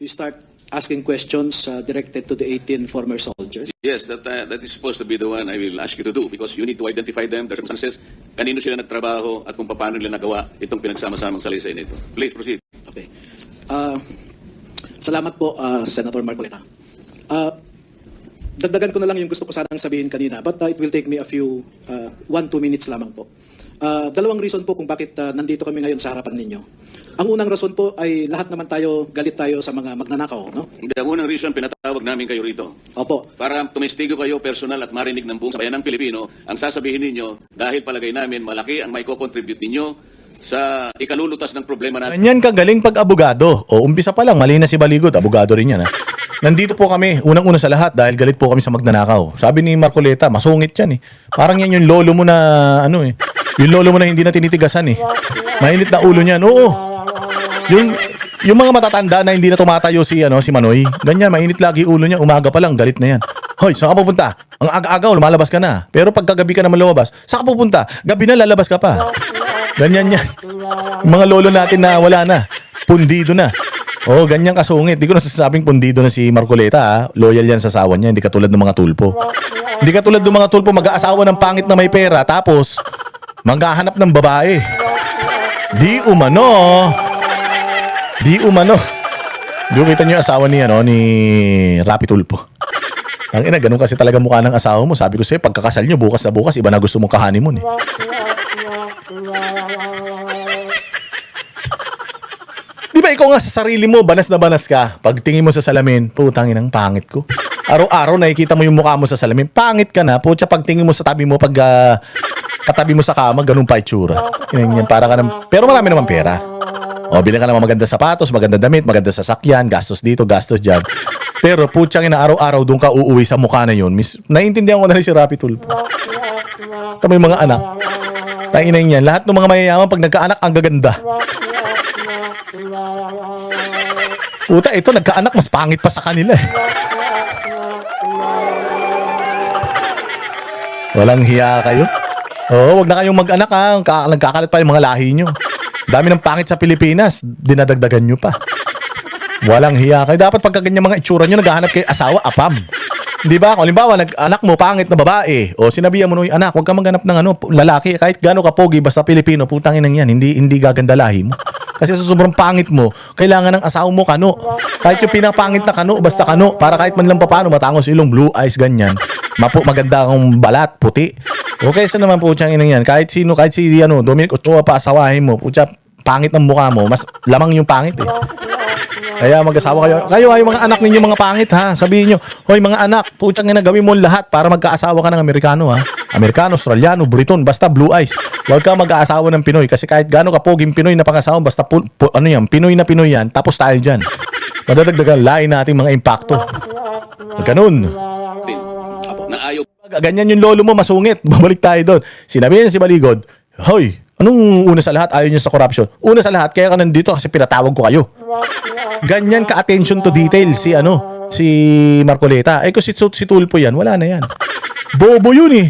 you start asking questions directed to the 18 former soldiers? Yes, that is supposed to be the one I will ask you to do because you need to identify them, their circumstances, kanino sila nagtrabaho at kung paano nila nagawa itong pinagsama-samang salaysay nito. Please proceed. Okay. Salamat po, Senator Marcoleta. Dagdagan ko na lang yung gusto ko sanang sabihin kanina, but it will take me a few, 1-2 minutes lamang po. Dalawang reason po kung bakit nandito kami ngayon sa harapan ninyo. Ang unang rason po ay lahat naman tayo, galit tayo sa mga magnanakaw, no? Hindi, ang unang reason pinatawag namin kayo rito. Opo. Para tumestigo kayo personal at marinig ng buong bayan ng Pilipino ang sasabihin ninyo dahil palagay namin malaki ang may co-contribute ninyo sa ikalulutas ng problema natin. Ganyan kagaling pag abogado. O umpisa pa lang, mali na si Baligod, abogado rin yan. Ha? Nandito po kami, unang-una sa lahat dahil galit po kami sa magnanakaw. Sabi ni Marcoleta, masungit yan eh. Parang yan yung lolo mo na ano eh. Yung lolo mo na hindi na tinitigasan eh. Mainit na ulo niyan. Oo. Yung mga matatanda na hindi na tumatayo si Manoy. Ganyan, mainit lagi ulo niya, umaga pa lang galit na yan. Hoy, saan ka pupunta? Ang aga-aga, lumalabas ka na. Pero pagkagabi ka naman lumabas, saan ka pupunta? Gabi na lalabas ka pa. Ganyan yan. Mga lolo natin na wala na. Pundido na. Oh, ganyan kasungit. Di ko nasasabing pundido na si Marcoleta, ha? Loyal yan sa asawa niya, hindi katulad ng mga tulpo. Hindi katulad ng mga tulpo, mag-aasawa ng pangit na may pera, tapos maghahanap ng babae. Di umano. Di ko kita niyo yung asawa ni Rapi Tulpo. Ang ina, ganun kasi talaga mukha ng asawa mo. Sabi ko sa'yo, pagkakasal niyo, bukas na bukas, iba na gusto mong ka-honeymoon eh. Di ba ikaw nga sa sarili mo, banas na banas ka. Pagtingin mo sa salamin, putang inang pangit ko. Araw-araw nakikita mo yung mukha mo sa salamin, pangit ka na. Putya, pagtingin mo sa tabi mo, katabi mo sa kama, ganun pa itsura. Yan, para ka pero marami naman pera. O, bilang ka naman maganda sapatos, maganda damit, maganda sasakyan, gastos dito, gastos dyan. Pero putyang ina, araw-araw doon ka uuwi sa mukha na yun. Naiintindihan ko na rin si Rapi Tulpo. Tama yung mga anak. Tainay niyan. Lahat ng mga mayayaman pag nagkaanak, ang gaganda. Puta, ito nagkaanak, mas pangit pa sa kanila eh. Walang hiya kayo. Oo, wag na kayong mag-anak ha. Nagkakalat pa yung mga lahi nyo. Dami ng pangit sa Pilipinas, dinadagdagan nyo pa. Walang hiya kayo. Dapat pagka ganyan mga itsura nyo, naghahanap kayo asawa, apam. Di ba? Kung halimbawa, anak mo, pangit na babae, o sinabihan mo nung anak, huwag ka maghanap ng lalaki, kahit gano'n ka pogi, basta Pilipino, putangin nang yan, hindi gaganda lahi mo. Kasi sa sobrang pangit mo, kailangan ng asawa mo kano. Kahit yung pinapangit na kano, basta kano, para kahit man lang paano, matangos ilong, blue eyes, ganyan. Maganda kang balat, puti. Okay, sa naman po siyang inang yan. Kahit si Dominic Ochoa pa asawahin mo, pucha, pangit ng mukha mo, mas lamang yung pangit eh. Kaya mag-asawa kayo. Kayo ay mga anak ninyo mga pangit ha. Sabihin nyo, hoy mga anak, puchang ina, gawin mo lahat para magkaasawa ka ng Amerikano ha. Amerikano, Australiano, Briton, basta blue eyes. Huwag ka mag-aasawa ng Pinoy kasi kahit gaano ka poging Pinoy na pangasawa, basta Pinoy na Pinoy yan, tapos tayo dyan. Madadagdagan lain nating mga impacto. Ganun. Na ayaw. Ganyan yung lolo mo, masungit. Babalik tayo doon. Sinabi niya si Baligod, hoy, anong una sa lahat? Ayaw niyo sa corruption. Una sa lahat, kaya ka nandito kasi pinatawag ko kayo. Ganyan ka-attention to detail si Marcoleta. Kung si Tulpo yan, wala na yan. Bobo yun eh.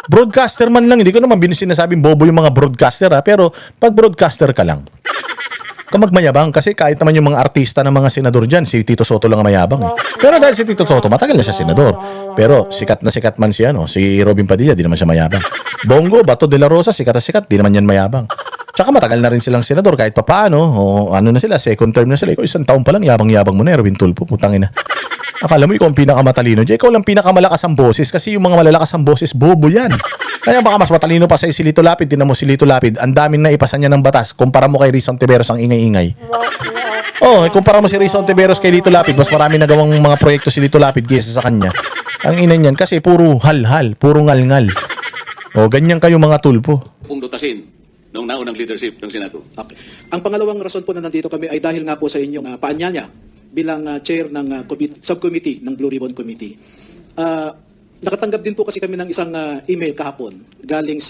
Broadcaster man lang. Hindi ko naman sinasabing bobo yung mga broadcaster ha. Pero pag broadcaster ka lang, magmayabang kasi kahit naman yung mga artista ng mga senador dyan, si Tito Soto lang ang mayabang eh. Pero dahil si Tito Soto, matagal na siya senador. Pero sikat na sikat man si Robin Padilla, di naman siya mayabang. Bongo, Bato de la Rosa, sikat na sikat, di naman yan mayabang. Tsaka matagal na rin silang senador kahit papaano, na sila, second term na sila. Ikaw isang taon pa lang, yabang-yabang mo na, Robin Tulfo, putangin na. Akala mo ikaw ang pinakamatalino dyan. Ikaw lang pinakamalakas ang boses kasi yung mga malalakas ang boses, bobo yan. Kaya baka mas matalino pa sa si Lito Lapid. Tinan mo si Lito Lapid. Ang daming na ipasa niya ng batas. Kumpara mo kay Rizal Ontiveros ang ingay-ingay. Kumpara mo si Rizal Ontiveros kay Lito Lapid. Mas marami nagawang mga proyekto si Lito Lapid kaysa sa kanya. Ang ina niyan kasi puro hal-hal, puro ngal-ngal. Ganyan kayo mga tulpo. Pundutasin noong naunang leadership ng Senado. Okay. Ang pangalawang rason po na nandito kami ay dahil nga po sa inyong paanyaya bilang chair ng subcommittee ng Blue Ribbon Committee. Nakatanggap din po kasi kami ng isang email kahapon galing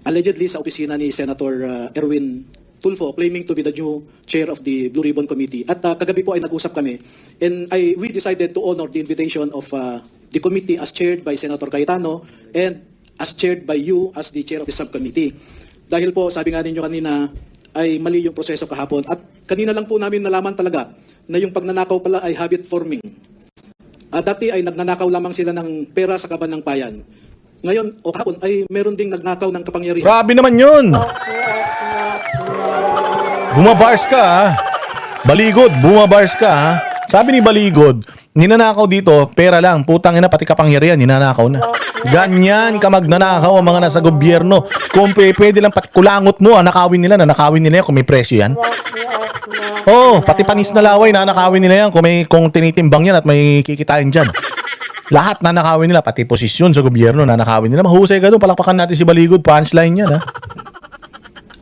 allegedly sa opisina ni Senator Erwin Tulfo claiming to be the new chair of the Blue Ribbon Committee. At kagabi po ay nag-usap kami and we decided to honor the invitation of the committee as chaired by Senator Cayetano and as chaired by you as the chair of the subcommittee. Dahil po, sabi nga ninyo kanina, ay mali yung proseso kahapon. At kanina lang po namin nalaman talaga na yung pagnanakaw pala ay habit forming. Dati ay nagnanakaw lamang sila ng pera sa kaban ng bayan. Ngayon o kahapon ay meron ding nagnakaw ng kapangyarihan. Grabe naman yun. Bumabars ka ha. Baligod, bumabars ka ha. Sabi ni Baligod, ninanakaw dito, pera lang, putang ina, pati kapangyarihan, ninanakaw na. Ganyan ka magnanakaw ang mga nasa gobyerno. Kung pwede lang pati kulangot mo, nakawin nila yan kung may presyo yan. Oh, pati panis na laway, nanakawin nila yan kung tinitimbang yan at may kikitain dyan. Lahat nanakawin nila, pati posisyon sa gobyerno, nanakawin nila. Mahusay ka doon, palakpakan natin si Baligod, punchline yan ha.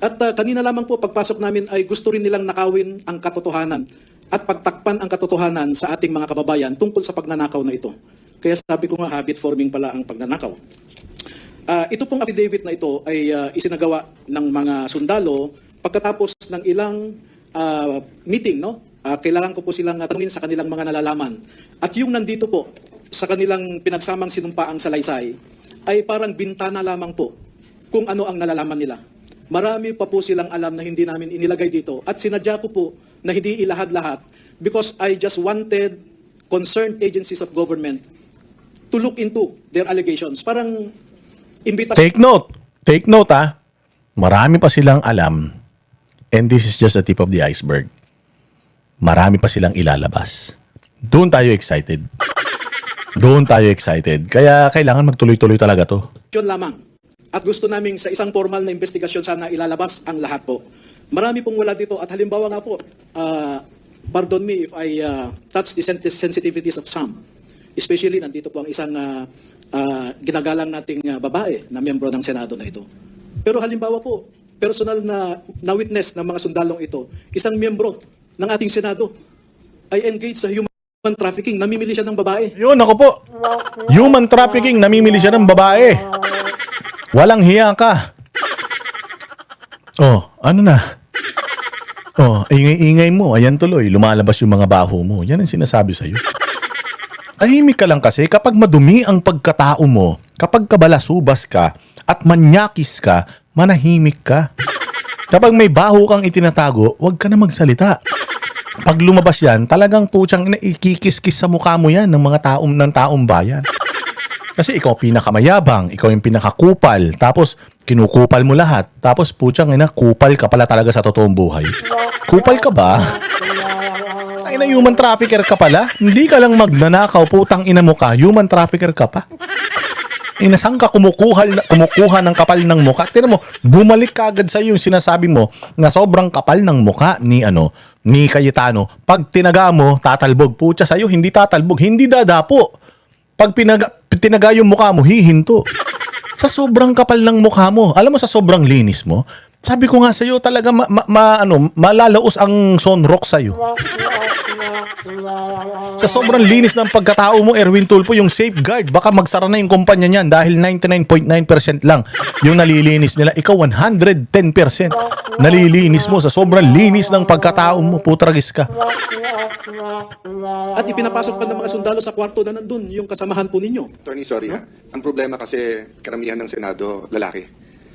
At kanina lamang po pagpasok namin ay gusto rin nilang nakawin ang katotohanan at pagtakpan ang katotohanan sa ating mga kababayan tungkol sa pagnanakaw na ito. Kaya sabi ko nga, habit forming pala ang pagnanakaw. Ito pong affidavit na ito ay isinagawa ng mga sundalo pagkatapos ng ilang meeting, no? Kailangan ko po silang tanungin sa kanilang mga nalalaman. At yung nandito po sa kanilang pinagsamang sinumpaang salaysay ay parang bintana lamang po kung ano ang nalalaman nila. Marami pa po silang alam na hindi namin inilagay dito at sinadya ko po na hindi ilahad-lahat because I just wanted concerned agencies of government to look into their allegations. Parang imbitasyon. Take note ha. Marami pa silang alam and this is just the tip of the iceberg. Marami pa silang ilalabas. Doon tayo excited. Kaya kailangan magtuloy-tuloy talaga to. Yun lamang. At gusto namin sa isang formal na investigasyon sana ilalabas ang lahat po. Marami pong wala dito at halimbawa nga po, pardon me if I touch the sensitivities of some. Especially nandito po ang isang ginagalang nating babae na miyembro ng Senado na ito. Pero halimbawa po, personal na witness ng mga sundalong ito, isang miyembro ng ating Senado ay engaged sa human trafficking, namimili siya ng babae. Yun, ako po. Human trafficking, namimili siya ng babae. Walang hiya ka. Oh, ano na? Oh, ingay-ingay mo. Ayan tuloy, lumalabas yung mga baho mo. Yan ang sinasabi sa'yo. Tahimik ka lang kasi kapag madumi ang pagkatao mo, kapag kabalasubas ka at manyakis ka, manahimik ka. Kapag may baho kang itinatago, huwag ka na magsalita. Pag lumabas yan, talagang putyang ikikis-kis sa mukha mo yan ng mga taong bayan. Kasi ikaw pinakamayabang, ikaw yung pinakakupal, tapos kinukupal mo lahat, tapos putyang kupal ka pala talaga sa totoong buhay. Kupal ka ba? Ay na human trafficker ka pala? Hindi ka lang magnanakaw, putang ina mo ka, human trafficker ka pa. Inasang ka kumukuha ng kapal ng muka. Tignan mo, bumalik kagad sa iyo yung sinasabi mo na sobrang kapal ng muka ni Cayetano. Pag tinaga mo, tatalbog. Putya sa iyo, hindi tatalbog, hindi dadapo. Pag tinaga yung mukha mo, hihinto. Sa sobrang kapal ng mukha mo, alam mo sa sobrang linis mo, sabi ko nga sa iyo talaga malalaos ang sunrock sa iyo. Sa sobrang linis ng pagkatao mo, Erwin Tulfo, yung safeguard, baka magsara na yung kumpanya niyan dahil 99.9% lang yung nalilinis nila. Ikaw 110% nalilinis mo sa sobrang linis ng pagkatao mo, putragis ka. At ipinapasok pa ng mga sundalo sa kwarto na nandun, yung kasamahan po ninyo. Attorney, sorry ha. Ang problema kasi karamihan ng Senado, lalaki.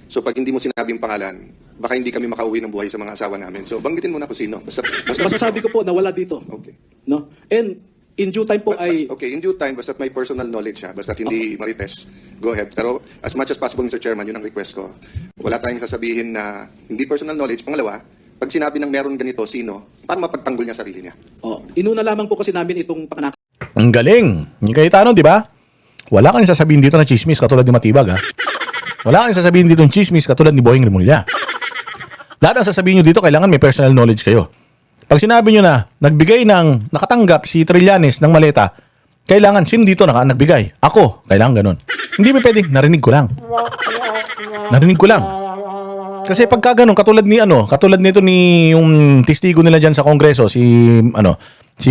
So pag hindi mo sinabing pangalan, baka hindi kami makauwi ng buhay sa mga asawa namin. So banggitin mo na kung sino. Masasabi ko po na wala dito. Okay. No? And in due time po ay... Okay, in due time, basta't may personal knowledge siya, basta't hindi marites, go ahead. Pero as much as possible, Mr. Chairman, yun ang request ko. Wala tayong sasabihin na hindi personal knowledge. Pangalawa, pag sinabi ng meron ganito, sino, para mapagtanggol niya sarili niya. Inuna lamang po kasi namin itong panganak. Ang galing. Yung Cayetano, di ba? Wala kang sasabihin dito na chismis katulad ni Matibag, ha? Wala kang sasabihin dito ng chismis katulad ni Boying Remulla. Lahat ang sasabihin nyo dito, kailangan may personal knowledge kayo. Pag sinabi nyo na, nakatanggap si Trillanes ng maleta, kailangan, sino dito nagbigay? Ako, kailangan ganun. Hindi ba pwedeng, narinig ko lang. Kasi pagka ganun, katulad nito ni yung testigo nila dyan sa Kongreso, si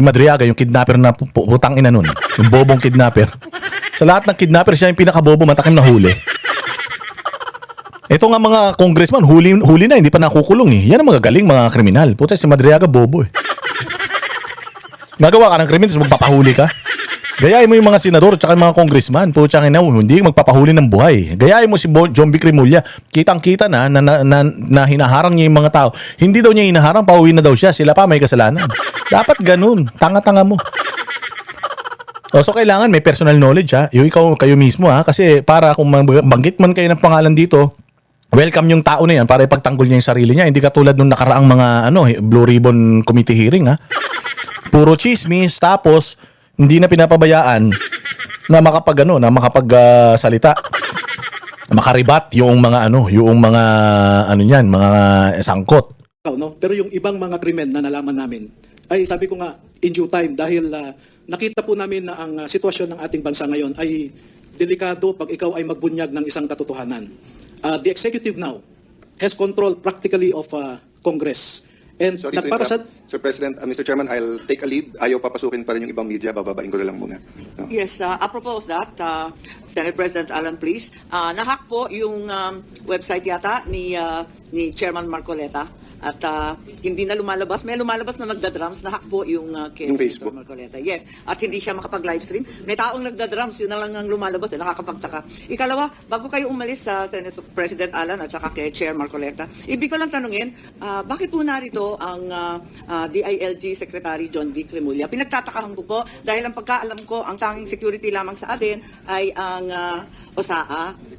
Madriaga, yung kidnapper na putang ina nun, yung bobong kidnapper. Sa lahat ng kidnapper, siya yung pinakabobo, matakim na huli. Ito nga mga congressman, huli na, hindi pa nakukulong eh. Yan ang magagaling mga kriminal. Puta, si Madriaga bobo eh. Nagawa ka ng kriminal, tapos magpapahuli ka. Gayahin mo yung mga senador at mga congressman. Putsang ina mo, hindi magpapahuli ng buhay. Gayahin mo si John B. Cremulya. Kitang-kita na hinaharang niya yung mga tao. Hindi daw niya hinaharang, pauwi na daw siya. Sila pa may kasalanan. Dapat ganun. Tanga-tanga mo. So kailangan may personal knowledge ha. Yung kayo mismo ha. Kasi para kung banggit man kayo ng pangalan dito, welcome yung tao na yan para ipagtanggol niya yung sarili niya. Hindi katulad nung nakaraang mga Blue Ribbon Committee hearing ha. Puro chismis, tapos hindi na pinapabayaan na makapagsalita. Makaribat yung mga mga sangkot. No? Pero yung ibang mga krimen na nalaman namin, ay sabi ko nga, in due time, dahil nakita po namin na ang sitwasyon ng ating bansa ngayon ay delikado pag ikaw ay magbunyag ng isang katotohanan. The executive now has control practically of Congress. And Sorry to nagpara sa... interrupt. Sir President, Mr. Chairman, I'll take a lead. Ayaw papasukin pa rin yung ibang media. Bababain ko na lang muna. No? Yes, apropos of that, Senate President Alan, please, nahack po yung website yata ni Chairman Marcoleta at hindi na lumalabas. May lumalabas na nagda-drums, nahack po yung kay Yung Senator Facebook. Marcoleta. Yes, at hindi siya makapag-livestream. May taong nagda-drums, yun na lang ang lumalabas, nakakapagtaka. Ikalawa, bago kayo umalis sa Senate President Alan at saka kay Chair Marcoleta, ibig ko lang tanungin, bakit po narito ang DILG Secretary John B. Cremulya? Pinagtatakahan ko po dahil ang pagkaalam ko, ang tanging security lamang sa atin ay ang OSAA.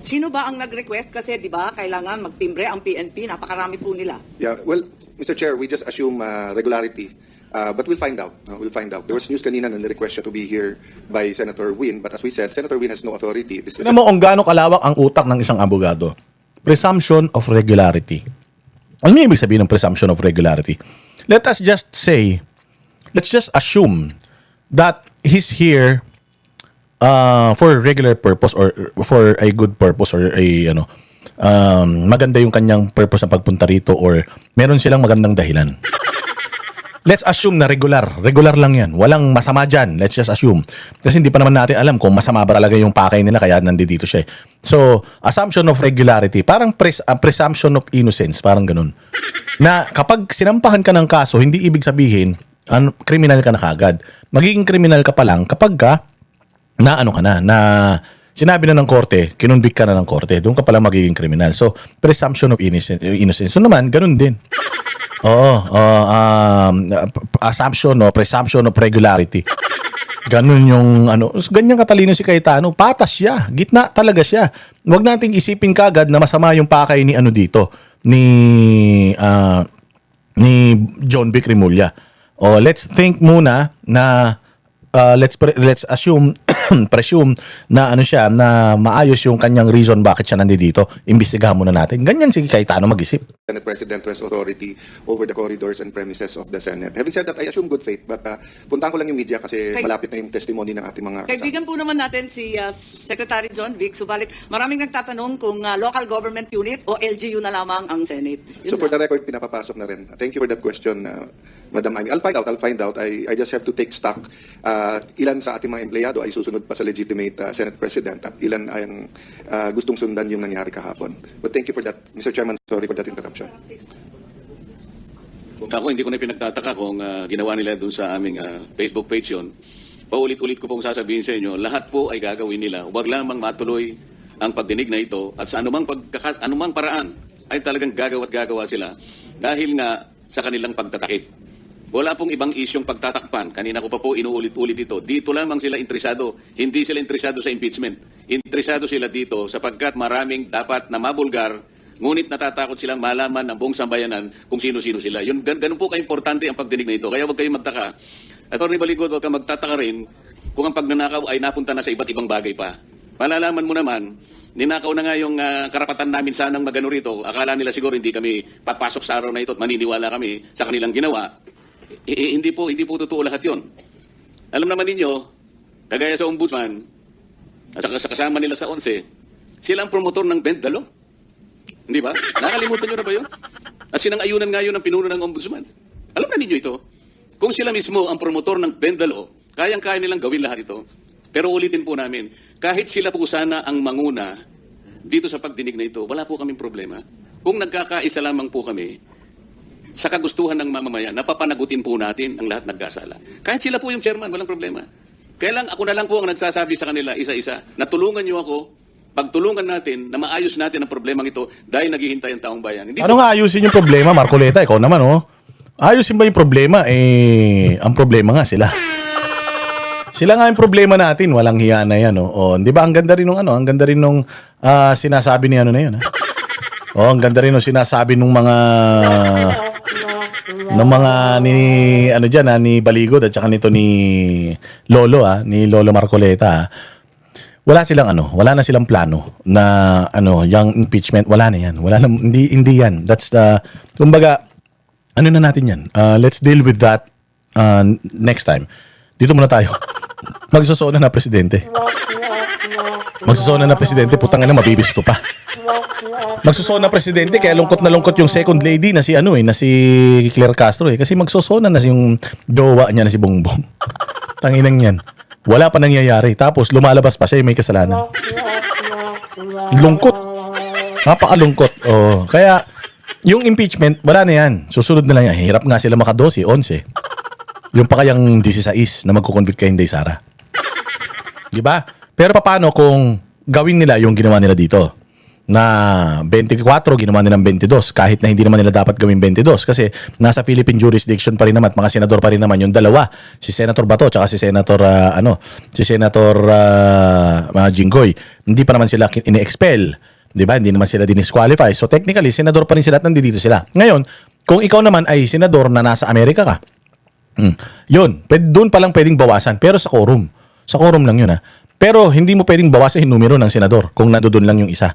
Sino ba ang nag-request? Kasi di ba kailangan magtimbre ang PNP, napakarami po nila. Yeah, well, Mr. Chair, we just assume regularity. But we'll find out. We'll find out. There was news kanina na request siya to be here by Senator Win. But as we said, Senator Win has no authority. This is Tignan mo kung gaano kalawak ang utak ng isang abogado. Presumption of regularity. Ano yung ibig sabihin ng presumption of regularity? Let's just assume that he's here for regular purpose or for a good purpose or maganda yung kanyang purpose ng pagpunta rito or meron silang magandang dahilan. Let's assume na regular lang yan. Walang masama dyan. Let's just assume. Kasi hindi pa naman natin alam kung masama ba talaga yung pakay nila kaya nandito siya. So, assumption of regularity, parang presumption of innocence, parang ganun. Na kapag sinampahan ka ng kaso, hindi ibig sabihin, criminal ka na kagad. Magiging criminal ka pa lang kapag na sinabi na ng korte, kinonvict ka na ng korte, doon ka pala magiging kriminal. So, presumption of innocence. So naman, ganun din. Assumption o presumption of regularity. Ganun yung ganyan katalino si Cayetano. Patas siya. Gitna talaga siya. Huwag nating isipin kagad na masama yung pakay ni ni John B. Cremulya. Let's think muna na let's presume na siya na maayos yung kanyang reason bakit siya nandito. Imbestigahan muna natin. Ganyan si Cayetano mag-isip. Senate President who has authority over the corridors and premises of the Senate. Having said that, I assume good faith, but puntahan ko lang yung media kasi malapit na yung testimony ng ating mga Kaibigan po naman natin si Secretary John Vic, subalit maraming nagtatanong kung local government unit o LGU na lamang ang Senate. Yun So for the lang. record, pinapapasok na rin. Thank you for that question, Madam Amy. I'll find out. I just have to take stock. Ilan sa ating mga empleyado ay susunod pa sa legitimate Senate President at ilan ay gustong sundan yung nangyari kahapon. But thank you for that, Mr. Chairman. Sorry for that interruption. Ako hindi ko na pinagtataka kung ginawa nila doon sa aming Facebook page yun. Paulit-ulit ko pong sasabihin sa inyo, lahat po ay gagawin nila. Huwag lamang matuloy ang pagdinig na ito at sa anumang paraan ay talagang gagawa sila dahil nga sa kanilang pagtatakip. Wala pong ibang isyong pagtatakpan. Kanina ko pa po inuulit-ulit ito. Dito lamang sila interesado. Hindi sila interesado sa impeachment. Interesado sila dito sapagkat maraming dapat na mabulgar, ngunit natatakot silang malaman ng buong sambayanan kung sino-sino sila. Ganun po ka-importante ang pagdinig na ito. Kaya huwag kayong magtaka. At Atty. Baligod, huwag kang magtataka rin kung ang pagnanakaw ay napunta na sa iba't ibang bagay pa. Malalaman mo naman, ninakaw na nga yung karapatan namin sanang magano rito. Akala nila siguro hindi kami papasok sa araw na ito at maniniwala kami sa kanilang ginawa. Hindi po totoo lahat yon. Alam naman ninyo, kagaya sa ombudsman, at sa kasama nila sa 11, sila ang promotor ng Bendalo. Hindi ba? Nakalimutan nyo na ba yun? At sinang-ayunan nga yun ang pinuno ng ombudsman. Alam na ninyo ito. Kung sila mismo ang promotor ng Bendalo, kayang-kaya nilang gawin lahat ito. Pero ulitin po namin, kahit sila po sana ang manguna dito sa pagdinig na ito, wala po kaming problema. Kung nagkakaisa lamang po kami, sa kagustuhan ng mamamayan, napapanagutin po natin ang lahat nagkasala. Kahit sila po yung chairman, walang problema. Kaya lang ako na lang po ang nagsasabi sa kanila isa-isa na tulungan niyo ako, pagtulungan natin na maayos natin ang problemang ito dahil naghihintay ang taong bayan. Hindi Ano nga ayusin yung problema, Marcoleta? Ikaw naman, oh. Ayusin ba yung problema? Ang problema nga sila. Sila nga yung problema natin, walang hiya na yan, oh. Oh, 'di ba ang ganda rin nung ang ganda rin nung sinasabi ni ano na 'yun, ha? Oh, ang ganda rin nung sinasabi nung mga ni ano diyan, ni Baligod at saka nito ni Lolo, ni Lolo Marcoleta. Wala na silang plano na yung impeachment, wala na 'yan. Wala na, hindi 'yan. That's kumbaga ano na natin 'yan. Let's deal with that next time. Dito muna tayo. Magsusuon na presidente. Magsusuon na presidente, putang ina, mabibisto pa. Magsusuon na presidente, kaya lungkot na lungkot yung second lady na si na si Claire Castro kasi magsusuon na yung jowa niya na si Bongbong. Tanginang yan. Wala pa nangyayari. Tapos lumalabas pa siya, may kasalanan. Lungkot. Napakalungkot. Oh, kaya yung impeachment, wala na yan. Susunod na lang yan. Hirap nga sila maka 12, 11. Yung pa kayang 16 na magkukonvict kay Inday Sara. Diba? Pero paano kung gawin nila yung ginawa nila dito? Na 24, ginawa nilang 22. Kahit na hindi naman nila dapat gawin 22. Kasi nasa Philippine jurisdiction pa rin naman at mga senador pa rin naman yung dalawa. Si Senator Bato at si Senator, Jinggoy. Hindi pa naman sila ini-expel. Diba? Hindi naman sila dinisqualify. So technically, senador pa rin sila at nandito sila. Ngayon, kung ikaw naman ay senador na nasa Amerika ka, yun, doon pa lang pwedeng bawasan. Pero sa quorum. Sa quorum lang yun, ha. Pero hindi mo pwedeng bawasan yung numero ng senador kung nandoon lang yung isa.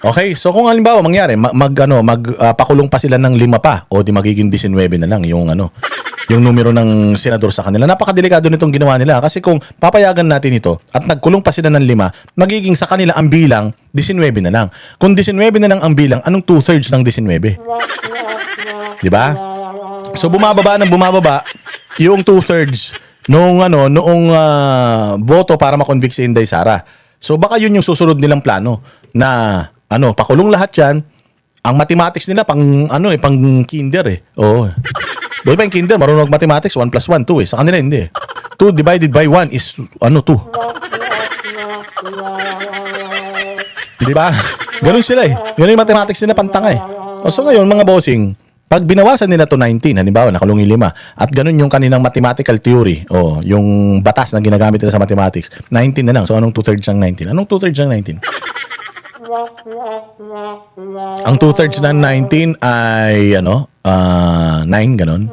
Okay, so kung halimbawa mangyari, pakulong pa sila ng 5 pa o di magiging 19 na lang yung yung numero ng senador sa kanila. Napakadelikado nitong ginawa nila kasi kung papayagan natin ito at nagkulong pa sila ng 5, magiging sa kanila ang bilang 19 na lang. Kung 19 na lang ang bilang, anong 2/3 ng 19? Di ba? So bumababa yung 2/3 noong boto para ma-convict si Inday Sara. So baka yun yung susunod nilang plano na pakulong lahat 'yan. Ang mathematics nila pang kinder eh. Oo. Di ba yung kinder marunong mathematics 1 + 1 2 eh. Sa kanila hindi. 2 divided by 1 is 2. Di ba? Ganun sila eh. Ganun yung mathematics nila pantanga eh. So ngayon mga bossing, pag binawasan nila to 19, halimbawa nakulong 5, at ganun yung kanilang mathematical theory, yung batas na ginagamit nila sa mathematics, 19 na lang. So anong 2/3 ng 19? Anong 2/3 ng 19? Ang 2/3 ng 19 ay 9, ganun.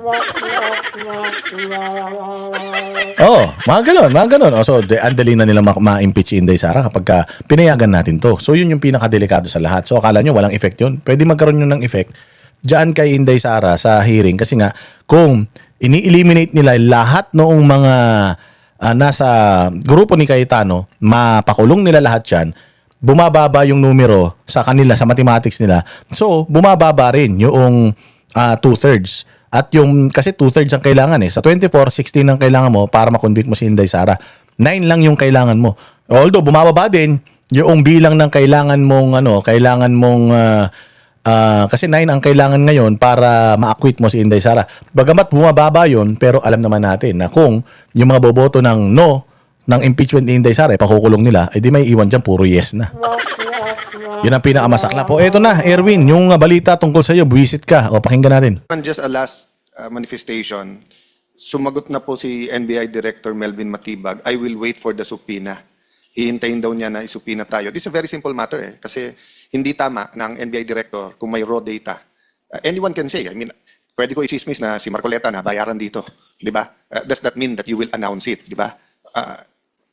Mga ganun. So, ang dali na nila ma-impeach Inday Sara kapag pinayagan natin to. So, yun yung pinakadelikado sa lahat. So, akala nyo walang effect yun? Pwede magkaroon yun ng effect diyan kay Inday Sara sa hearing kasi nga kung ini-eliminate nila lahat noong mga nasa grupo ni Cayetano, mapakulong nila lahat yan, bumababa yung numero sa kanila sa mathematics nila. So, bumababa rin yung 2/3. At yung kasi 2/3 ang kailangan eh. Sa 24, 16 ang kailangan mo para ma-convict mo si Inday Sara. 9 lang yung kailangan mo. Although bumababa din yung bilang ng kailangan mong kasi 9 ang kailangan ngayon para ma-acquit mo si Inday Sara. Bagamat bumababa yun, pero alam naman natin na kung yung mga boboto ng no, ng impeachment ni Inday Sara, pakukulong nila, di may iwan dyan, puro yes na. Yun ang pinakamasaklap. Eto na, Erwin, yung balita tungkol sa iyo, buwisit ka. Pakinggan natin. And just a last manifestation, sumagot na po si NBI Director Melvin Matibag, I will wait for the subpoena. Hihintayin daw niya na isubpoena tayo. This is a very simple matter kasi hindi tama ng NBI Director kung may raw data. Anyone can say, pwede ko i-chismis na si Marcoleta na bayaran dito. Di ba? Does that mean that you will announce it? Di ba?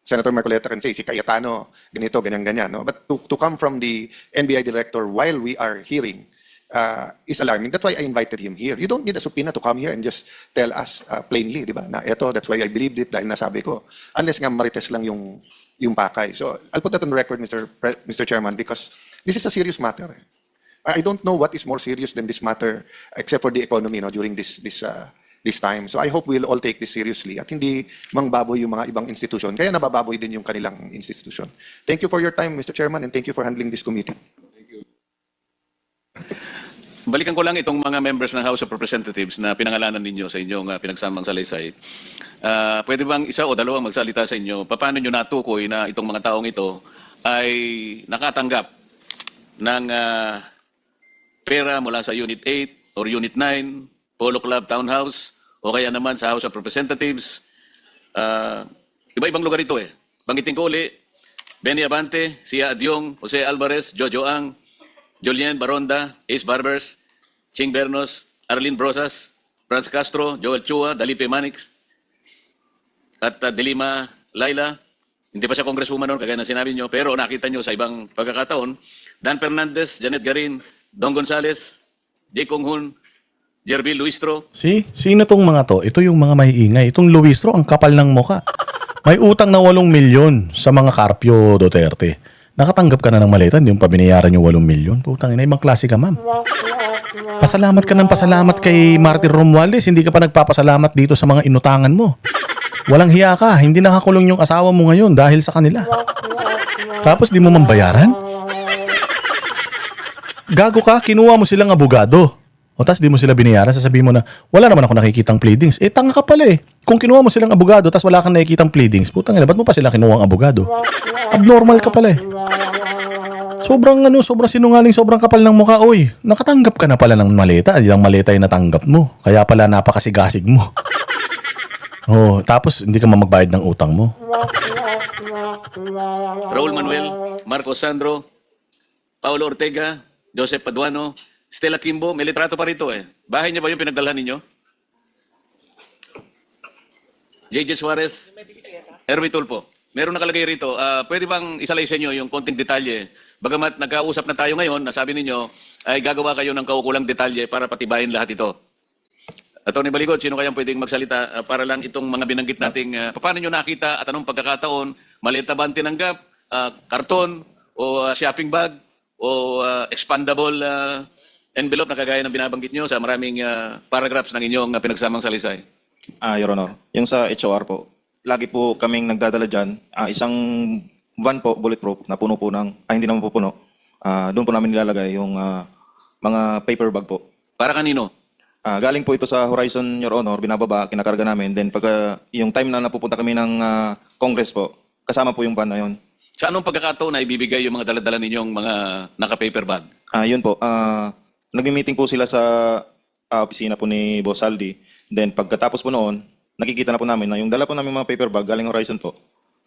Senator Marcoleta can say, si Cayetano, ganito, ganyan-ganyan. No? But to come from the NBI Director while we are hearing is alarming. That's why I invited him here. You don't need a subpoena to come here and just tell us plainly, di ba? Na eto, that's why I believed it dahil nasabi ko. Unless nga marites lang yung pakay. So I'll put that on record, Mr. Chairman, because this is a serious matter. I don't know what is more serious than this matter except for the economy during this time. So I hope we'll all take this seriously at hindi mangbaboy yung mga ibang institution. Kaya nabababoy din yung kanilang institution. Thank you for your time, Mr. Chairman, and thank you for handling this committee. Balikan ko lang itong mga members ng House of Representatives na pinangalanan ninyo sa inyong pinagsamang salaysay. pwede bang isa o dalawang magsalita sa inyo, paano nyo natukoy na itong mga taong ito ay nakatanggap ng pera mula sa Unit 8 or Unit 9, Polo Club Townhouse, o kaya naman sa House of Representatives. Iba-ibang lugar ito eh. Banggitin ko uli, Benny Abante, Sia Adyong, Jose Alvarez, Jojo Ang, Julien Baronda, Ace Barbers, Ching Bernos, Arlene Brosas, Franz Castro, Joel Chua, Dalipe Manix, at Delima Laila. Hindi pa siya congresswoman noon, kagaya na sinabi nyo, pero nakita nyo sa ibang pagkakataon. Dan Fernandez, Janet Garin, Don Gonzales, J. Kong Hun, Jervil Luistro. Sino tong mga to? Ito yung mga maiingay. Itong Luistro, ang kapal ng muka. May utang na 8 milyon sa mga Carpio Duterte. Nakatanggap ka na ng maleta, hindi yung pabinayaran yung 8 milyon. Putang ina, ibang klase ka, ma'am. Pasalamat ka ng pasalamat kay Martin Romualdez, hindi ka pa nagpapasalamat dito sa mga inutangan mo. Walang hiya ka, hindi nakakulong yung asawa mo ngayon dahil sa kanila. Tapos di mo man bayaran? Gago ka, kinuha mo silang abogado. O tas di mo sila binayaran, sasabihin mo na, wala naman ako nakikitang pleadings. Eh, tanga ka pala eh. Kung kinuha mo silang abogado, tas wala kang nakikitang pleadings, putang ina, ba't mo pa sila kinuha ang abogado? Abnormal ka pala eh. Sobrang sinungaling, sobrang kapal ng mukha. Oy, nakatanggap ka na pala ng maleta. Yung maleta yung natanggap mo. Kaya pala napakasigasig mo. Oh, tapos hindi ka magbayad ng utang mo. Raul Manuel, Marcos Sandro, Paulo Ortega, Joseph Paduano, Stella Kimbo, may litrato pa rito eh. Bahay niya ba yung pinagdalhan ninyo? JJ Suarez, Erwin Tulfo. Meron nakalagay rito. Pwede bang isalay sa inyo yung konting detalye? Bagamat nagkausap na tayo ngayon, nasabi ninyo ay gagawa kayo ng kaukulang detalye para patibayin lahat ito. Atty. Baligod, sino kayang pwedeng magsalita para lang itong mga binanggit nating paano nyo nakita at anong pagkakataon, maliit na ba ang tinanggap, karton o shopping bag o expandable envelope na kagaya ng binabanggit nyo sa maraming paragraphs ng inyong pinagsamang salisay? Your Honor, yung sa HOR po, lagi po kaming nagdadala dyan. Isang van po, bulletproof, na puno po hindi naman po puno. Doon po namin nilalagay yung mga paper bag po. Para kanino? Galing po ito sa Horizon, Your Honor, binababa, kinakarga namin. Then pag yung time na napupunta kami ng Congress po, kasama po yung van na yun. Sa anong pagkakataon na ibibigay yung mga daladala ninyong mga naka-paper bag? Yun po, nag-meeting po sila sa opisina po ni Boss Aldi. Then pagkatapos po noon, nakikita na po namin na yung dala po namin mga paper bag galing Horizon po,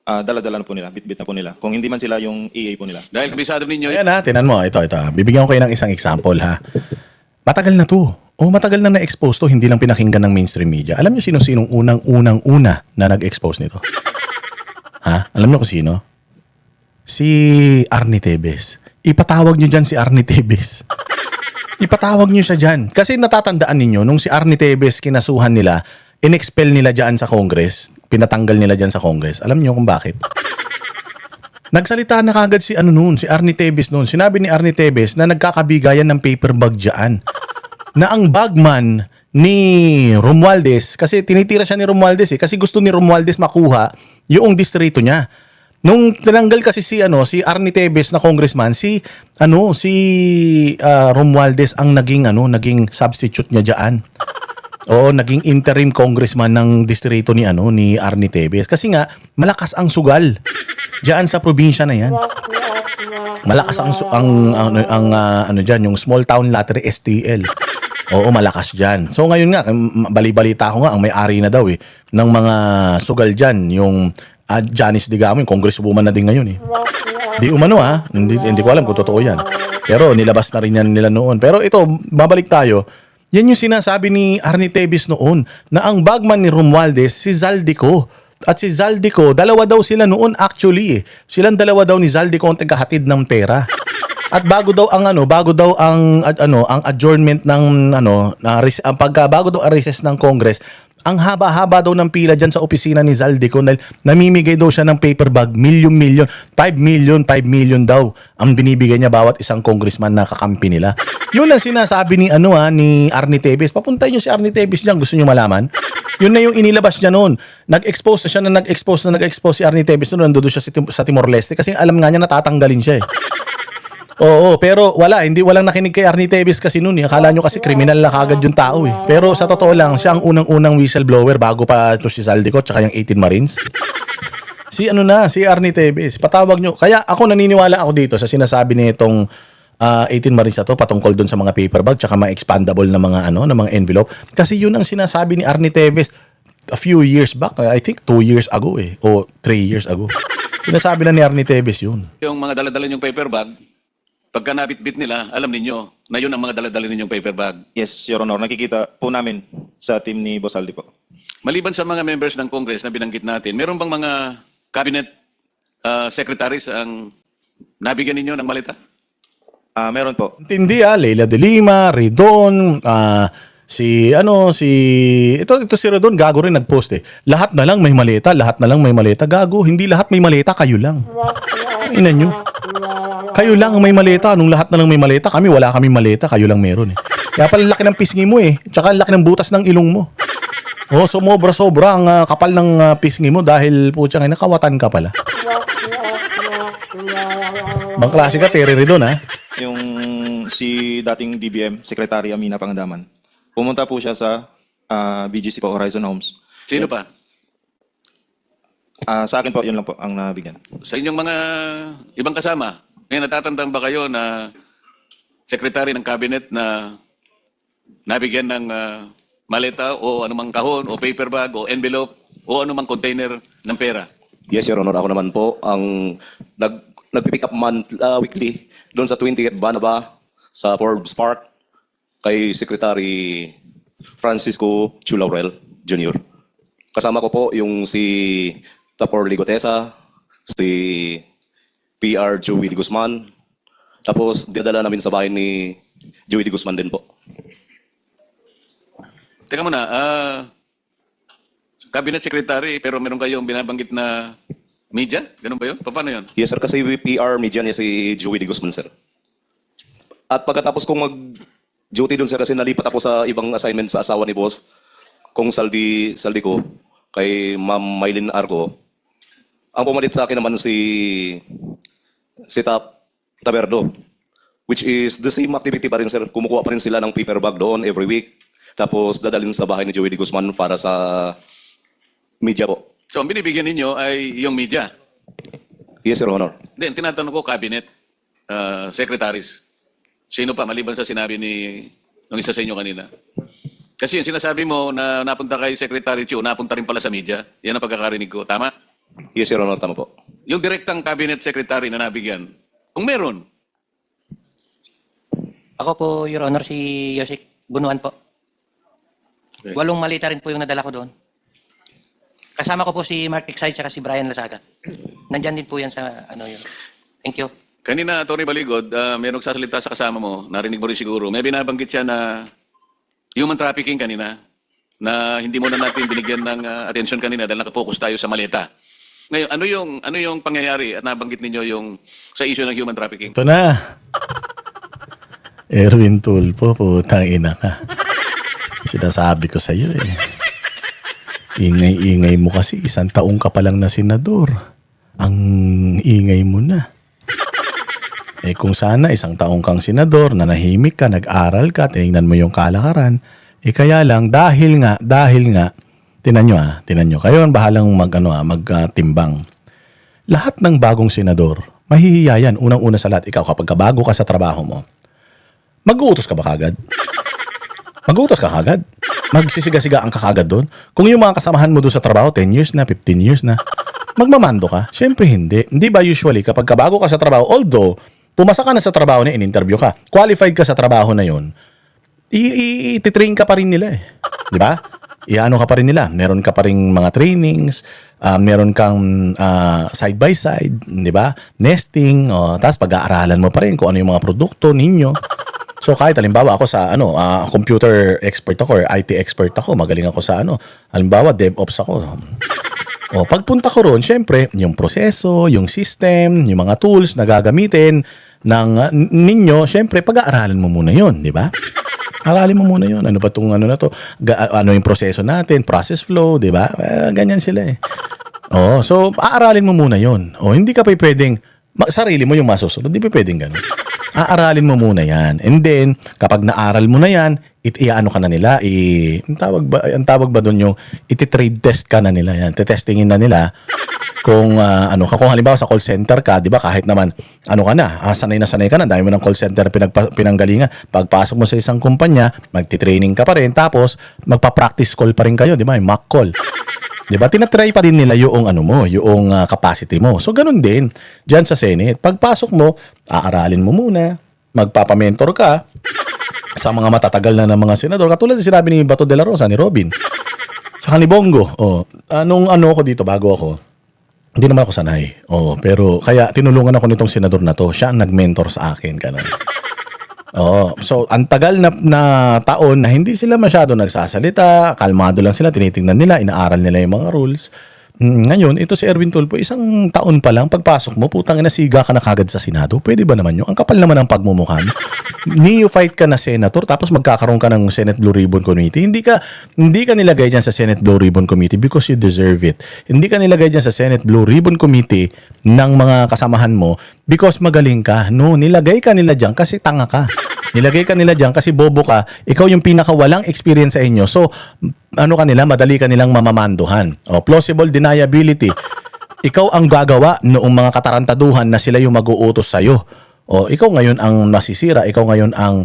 dala-dala na po nila, bit-bit na po nila. Kung hindi man sila yung EA po nila. Dahil kabisado ninyo, Ayan ha, tinan mo. Ito. Bibigyan ko kayo ng isang example ha. Matagal na to. Matagal na na-expose to, hindi lang pinakinggan ng mainstream media. Alam niyo sino-sinong unang-una na nag-expose nito? Ha? Alam niyo kung sino? Si Arnie Tevez. Ipatawag niyo dyan si Arnie Tevez. Ipatawag niyo siya dyan. Kasi natatandaan ninyo, nung si Arnie Tevez kinasuhan nila, in-expel nila dyan sa Congress, pinatanggal nila dyan sa Congress. Alam niyo kung bakit? Nagsalita na kagad si Arnie Tevez noon. Sinabi ni Arnie Tevez na nagkakabigayan ng paper bag dyan. Na ang bagman ni Romualdez, kasi tinitira siya ni Romualdez kasi gusto ni Romualdez makuha yung distrito niya. Nung tinanggal kasi si Arnie Tevez na congressman, si Romualdez ang naging substitute niya diyan. Oo, naging interim congressman ng distrito ni Arnie Tevez kasi nga malakas ang sugal diyan sa probinsya na 'yan. Malakas ang diyan, yung small town lottery STL. Oo, malakas dyan. So ngayon nga, bali-balita ko nga, ang may-ari na daw ng mga sugal dyan, yung Janice Digamo, yung congresswoman na din ngayon Di umano hindi ko alam kung totoo yan. Pero nilabas na rin yan nila noon. Pero ito, babalik tayo. Yan yung sinasabi ni Arnie Tevez noon, na ang bagman ni Romualdez, si Zaldico. At si Zaldico, dalawa daw sila noon actually. Silang dalawa daw ni Zaldico ang tagahatid ng pera. At bago daw ang adjournment ng bago daw ang recess ng Congress, ang haba-haba daw ng pila diyan sa opisina ni Zaldico dahil namimigay daw siya ng paper bag, milyon, 5 million daw ang binibigay niya bawat isang congressman na kakampi nila. Yun ang sinasabi ni Arnie Tevez. Papuntahin niyo si Arnie Tevez diyan, gusto niyo malaman? Yun na yung inilabas niya noon. Nag-expose si Arnie Tevez noon, nandoon siya sa Timor-Leste kasi alam nga niya natatanggalin siya Oo, pero walang nakinig kay Arnie Teves kasi noon. Akala nyo kasi kriminal na kagad yung tao eh. Pero sa totoo lang, siya ang unang-unang whistleblower bago pa ito si Saldico tsaka yung 18 Marines. Si Arnie Teves, patawag nyo. Kaya ako naniniwala ako dito sa sinasabi nitong 18 Marines na to patungkol doon sa mga paper bag tsaka mga expandable na mga na mga envelope. Kasi yun ang sinasabi ni Arnie Teves a few years back, I think 2 years ago o 3 years ago. Sinasabi na ni Arnie Teves yun. Yung mga daladala yung paper bag, pagka nabitbit nila, alam ninyo na yun ang mga daladala ninyong paper bag. Yes, Your Honor. Nakikita po namin sa team ni Boss Aldi po. Maliban sa mga members ng Congress na binanggit natin, meron bang mga cabinet secretaries ang nabigyan ninyo ng malita? Meron po. Intindi Leila de Lima, Ridon, ito si Ridon, gago rin nag-post eh. Lahat na lang may maleta, gago, hindi lahat may maleta, kayo lang. Ina nyo. Kayo lang ang may maleta, nung lahat na lang may maleta, kami wala kaming maleta, kayo lang meron eh. Kaya pala laki ng pisngi mo eh, tsaka laki ng butas ng ilong mo. Oh, sobra ang kapal ng pisngi mo dahil putyang nakawatan ka pala. Bang klase ka, Terry Ridon ha? Yung si dating DBM, Secretary Amina Pangandaman, pumunta po siya sa BGC po, Horizon Homes. Sino pa? Sa akin po, yun lang po ang nabigyan. Sa inyong mga ibang kasama, ngayon natatandaan ba kayo na secretary ng cabinet na nabigyan ng maleta o anumang kahon o paper bag o envelope o anumang container ng pera? Yes, Your Honor. Ako naman po ang nagpipick up weekly doon sa 20th Banaba sa Forbes Park kay Secretary Francisco Chulaurel Jr. Kasama ko po yung si Tapor Ligotesa, si PR Joey de Guzman, tapos dinadala namin sa bahay ni Joey de Guzman din po. Teka muna, cabinet secretary pero meron kayong binabanggit na media? Ganun ba yun? Paano yun? Yes, sir. Kasi PR media niya si Joey de Guzman, sir. At pagkatapos kong mag-duty doon, sir, kasi nalipat ako sa ibang assignment sa asawa ni boss, kung saldi ko, kay Ma'am Mylene Arco. Ang pumalit sa akin naman si Taberdo, which is the same activity pa rin, sir. Kumukuha pa rin sila ng paper bag doon every week. Tapos dadalhin sa bahay ni Joey de Guzman para sa media po. So, ang binibigyan ninyo ay yung media. Yes, Your Honor. Then, tinatanong ko, cabinet secretaries. Sino pa, maliban sa sinabi ng isa sa inyo kanina? Kasi yung sinasabi mo na napunta kay Secretary Chu, napunta rin pala sa media. Yan ang pagkakarinig ko. Tama? Yes, Your Honor. Tama po. Yung direktang cabinet secretary na nabigyan, kung meron, Ako po, Your Honor, si Yosik Bunuan po. Okay. 8 malita rin po yung nadala ko doon. Kasama ko po si Mark Exide at si Brian Lasaga. Nandyan din po yan sa yun. Thank you. kanina, Tony Baligod, may nagsasalita sa kasama mo, narinig mo rin siguro, may binabanggit siya na human trafficking kanina, na hindi mo na natin binigyan ng attention kanina dahil nakapokus tayo sa maleta. Ngayon, ano yung pangyayari at nabanggit ninyo yung sa issue ng human trafficking? Ito na. Erwin Tulfo, putang ina ka. Sinasabi ko sa iyo eh. Ingay-ingay mo kasi, 1 taong ka pa lang na senador. Ang ingay mo na. Eh kung sana 1 taong kang senador, nanahimik ka, nag-aral ka, tinignan mo yung kalakaran, eh kaya lang, dahil nga, tinan nyo, kayo ang bahalang magtimbang. Lahat ng bagong senador, mahihiya yan. Unang-una sa lahat, ikaw kapag bago ka sa trabaho mo, mag-uutos ka ba kagad? Mag-uutos ka kagad? Magsisiga-siga ang kakagad doon? Kung yung mga kasamahan mo doon sa trabaho, 10 years na, 15 years na, magmamando ka? Siyempre hindi. Hindi ba usually kapag bago ka sa trabaho, although pumasa ka na sa trabaho na in-interview ka, qualified ka sa trabaho na yun, ititrain ka pa rin nila eh. Di ba? Iano ka pa rin nila. Meron ka pa rin mga trainings, meron kang side by side, di ba? Nesting, tapos pag-aaralan mo pa rin kung ano yung mga produkto ninyo. So kahit halimbawa ako sa computer expert ako or IT expert ako, magaling ako sa halimbawa DevOps ako. O pagpunta ko roon, syempre, yung proseso, yung system, yung mga tools na gagamitin ng ninyo, syempre pag-aaralan mo muna 'yon, di ba? Aralin mo muna 'yon. Ano ba tong na to? Ano yung proseso natin, process flow, di ba? Ganyan sila eh. So aaralin mo muna 'yon. O hindi ka pa pwedeng Sarili mo yung masusunod. Di ba pwedeng ganun? Aaralin mo muna yan. And then, kapag naaral mo na yan, iaano ka na nila, ang tawag ba doon yung iti-trade test ka na nila yan. Tetestingin na nila kung kung halimbawa sa call center ka, di ba kahit naman sanay na sanay ka na, dahil mo ng call center pinanggalingan. Pagpasok mo sa isang kumpanya, magti-training ka pa rin, tapos magpa-practice call pa rin kayo, di ba? Yung mock call. Di ba? Tinatry pa din nila yung yung capacity mo. So ganun din diyan sa Senate. Pagpasok mo, aaralin mo muna, magpapamentor ka sa mga matatagal na ng mga senador. Katulad ng sinabi ni Bato de la Rosa, ni Robin, saka ni Bongo. Anong ako dito bago ako, hindi naman ako sanay. Pero kaya tinulungan ako nitong senador na to. Siya ang nag-mentor sa akin. Ganun. So ang tagal na taon na hindi sila masyado nagsasalita, kalmado lang sila, tinitingnan nila, inaaral nila yung mga rules. Ngayon, ito si Erwin Tulfo, isang taon pa lang, pagpasok mo, putang ina, siga ka na kagad sa Senado. Pwede ba naman yun? Ang kapal naman ng pagmumukha mo. Neophyte ka na senator, tapos magkakaroon ka ng Senate Blue Ribbon Committee. Hindi ka nilagay dyan sa Senate Blue Ribbon Committee because you deserve it. Hindi ka nilagay dyan sa Senate Blue Ribbon Committee ng mga kasamahan mo because magaling ka. No, nilagay ka nila dyan kasi tanga ka. Nilagay ka nila dyan kasi bobo ka. Ikaw yung pinakawalang experience sa inyo. So, madali ka nilang mamamanduhan. Plausible deniability. Ikaw ang gagawa noong mga katarantaduhan na sila yung mag-uutos sa'yo. Ikaw ngayon ang masisira. Ikaw ngayon ang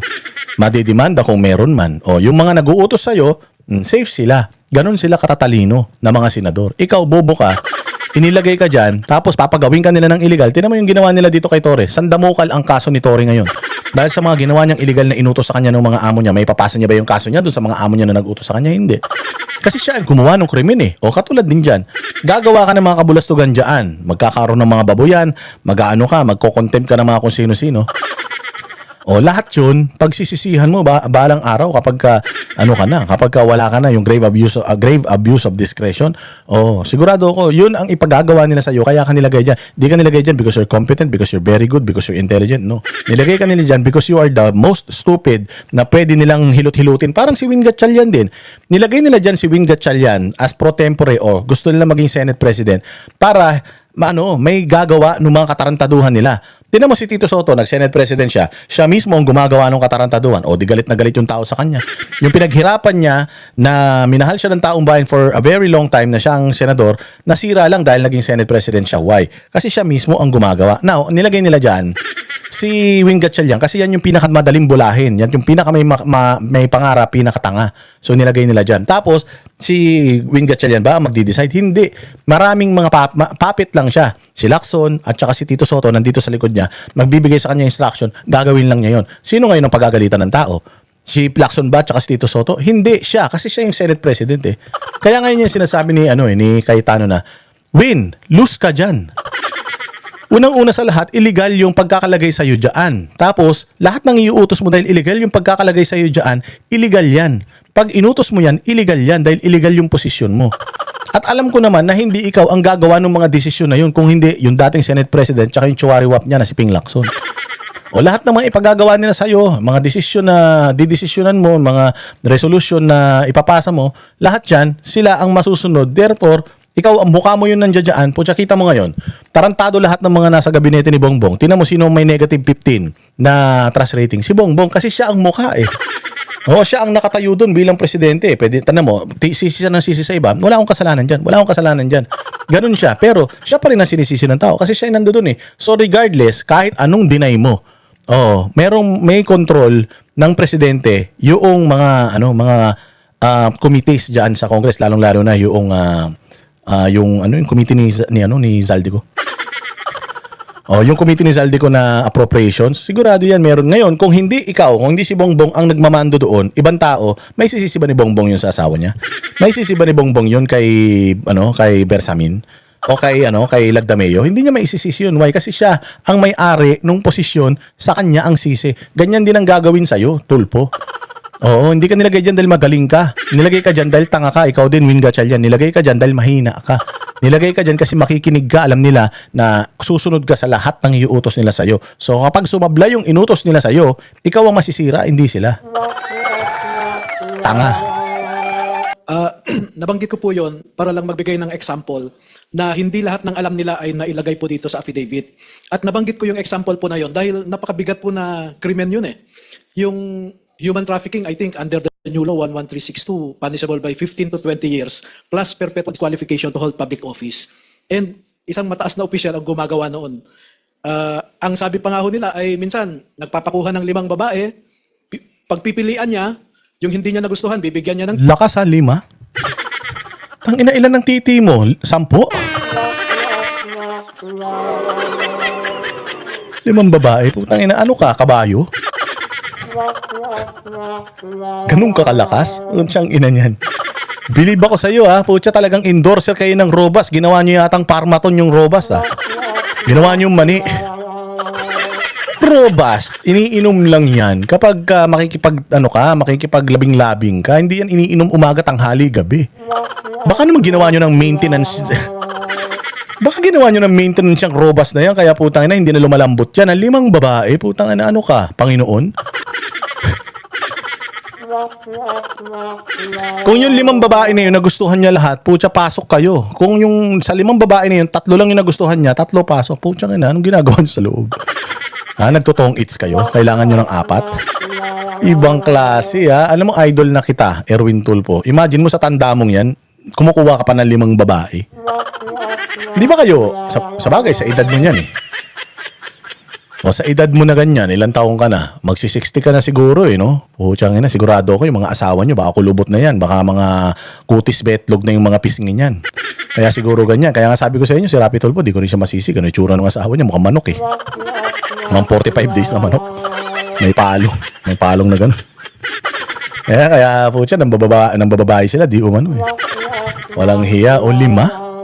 madidemanda kung meron man. Yung mga nag-uutos sa'yo, safe sila. Ganon sila katatalino na mga senador. Ikaw, bobo ka. Inilagay ka dyan, tapos papagawin ka nila ng illegal. Tingnan mo yung ginawa nila dito kay Torre. Sandamukal ang kaso ni Torre ngayon. Dahil sa mga ginawa niyang illegal na inutos sa kanya ng mga amo niya, may papasa niya ba yung kaso niya doon sa mga amo niya na nag-utos sa kanya? Hindi. Kasi siya ang gumawa ng krimen . Katulad din dyan. Gagawa ka ng mga kabulastugan dyan. Magkakaroon ng mga baboyan, magko-contempt ka ng mga kung sino-sino. Lahat yun, pagsisisihan mo balang araw kapag wala ka na yung grave abuse of discretion. Sigurado ako, yun ang ipagagawa nila sa iyo. Kaya ka nilagay diyan. Di ka nilagay diyan because you're competent, because you're very good, because you're intelligent. No. Nilagay ka nila diyan because you are the most stupid na pwede nilang hilot-hilutin. Parang si Win Gatchalian din. Nilagay nila diyan si Win Gatchalian as pro tempore gusto nila maging Senate President para may gagawa ng mga katarantaduhan nila. Tingnan mo si Tito Soto, nag-Senate President siya. Siya mismo ang gumagawa ng katarantaduhan. Di galit na galit yung tao sa kanya. Yung pinaghirapan niya na minahal siya ng taong bayan for a very long time na siyang senador, nasira lang dahil naging Senate President siya. Why? Kasi siya mismo ang gumagawa. Now, nilagay nila dyan si Win Gatchalian kasi yan yung pinakamadaling bulahin. Yan yung may pangarap, pinakatanga. So nilagay nila dyan. Tapos, si Win Gatchalian ba magdi-decide? Hindi. Maraming mga puppet lang siya. Si Lacson at saka si Tito Soto nandito sa likod niya, magbibigay sa kanya instruction, gagawin lang niya yun. Sino ngayon ang pagagalitan ng tao? Si Lacson ba at saka si Tito Soto? Hindi siya kasi siya yung Senate President . Kaya ngayon yung sinasabi ni Cayetano na, Win, lose ka dyan. Unang-una sa lahat, illegal yung pagkakalagay sa iyo dyan. Tapos, lahat ng iuutos mo dahil illegal yung pagkakalagay sa iyo dyan, illegal yan. Pag inutos mo yan, illegal yan dahil illegal yung posisyon mo. At alam ko naman na hindi ikaw ang gagawa ng mga desisyon na yun, kung hindi yung dating Senate President tsaka yung chuwari-wap niya na si Ping Lacson. Lahat ng mga ipagagawa nila sa iyo, mga desisyon na didesisyonan mo, mga resolution na ipapasa mo, lahat yan, sila ang masusunod. Therefore, ikaw, ang mukha mo yun nandiyan, putya, kita mo ngayon, tarantado lahat ng mga nasa gabinete ni Bongbong. Tingnan mo sino may negative 15 na trust rating. Si Bongbong, kasi siya ang mukha . Siya ang nakatayo doon bilang presidente . Pwede, tanong mo, sisi sa iba, wala akong kasalanan dyan. Ganun siya. Pero, siya pa rin ang sinisisi ng tao kasi siya ay nandoon . So, regardless, kahit anong deny mo, may control ng presidente yung mga committees dyan sa Congress, lalong-lalo na yung committee ni Zaldico. Yung committee ni Zaldico na appropriations, sigurado yan meron. Ngayon, kung hindi si Bongbong ang nagmamando doon, ibang tao, may sisisi ba ni Bongbong yun sa asawa niya? May sisisi ba ni Bongbong yun kay Bersamin? O kay Lagdameo? Hindi niya maisisisi yun. Why? Kasi siya ang may-ari nung posisyon, sa kanya ang sisi. Ganyan din ang gagawin sa'yo, Tulfo. Hindi ka nilagay dyan dahil magaling ka. Nilagay ka dyan dahil tanga ka. Ikaw din, Win Gatchalian. Nilagay ka dyan dahil mahina ka. Nilagay ka dyan kasi makikinig ka. Alam nila na susunod ka sa lahat ng iuutos nila sa'yo. So kapag sumabla yung inutos nila sa'yo, ikaw ang masisira, hindi sila. Tanga. Nabanggit ko po yon para lang magbigay ng example na hindi lahat ng alam nila ay nailagay po dito sa affidavit. At nabanggit ko yung example po na yon dahil napakabigat po na krimen yun eh. Yung human trafficking, I think, under the new law 11362, punishable by 15 to 20 years plus perpetual disqualification to hold public office. And isang mataas na opisyal ang gumagawa noon. Ang sabi pa nga ho nila ay minsan nagpapakuha ng 5 babae, pagpipilian niya, yung hindi niya nagustuhan, bibigyan niya ng Lakas ha, 5. Tangina, ilan ng titi mo? 10? 5 babae? Putang ina, ano ka, kabayo? Ganun ka kalakas? Siyang ina niyan. Believe ako sa iyo ha. Putya, talagang endorser kayo ng Robas. Ginawa niyo yatang Parmaton yung Robas ha. Ginawa niyo yung mani. Robas, iniinom lang yan kapag makikipaglabing-labing ka. Hindi yan iniinom umaga, tanghali, gabi. Baka naman ginawa niyo ng maintenance. Baka ginawa niyo ng maintenance yung Robas na yan, kaya putang ina, hindi na lumalambot yan. Ang 5 babae, putang ina, ano ka, Panginoon? Kung yung 5 babae na yun nagustuhan niya lahat, putya, pasok kayo. Kung yung sa 5 babae na yun, 3 lang yung nagustuhan niya, 3 pasok. Putya ina, anong ginagawa niyo sa loob? Nagtotong its kayo? Kailangan nyo ng 4? Ibang klase ha. Alam mo, idol na kita, Erwin Tulfo. Imagine mo sa tanda mong yan, kumukuha ka pa ng 5 babae. Di ba kayo, sa bagay, sa edad mo yan eh. O sa edad mo na ganyan, ilang taong ka na? Magsi-60 ka na siguro eh, no? Putsang ina, sigurado ko yung mga asawa nyo, baka kulubot na yan, baka mga kutis betlog na yung mga pisngin yan. Kaya siguro ganyan. Kaya nga sabi ko sa inyo, si Rapi Tulfo, di ko rin siya masisi. Ganun yung tsura ng asawa niya, mukhang manok eh. Mga 45 days na manok. May palong na gano'n. Kaya putya, nang bababae sila, di umano eh. Walang hiya o 5.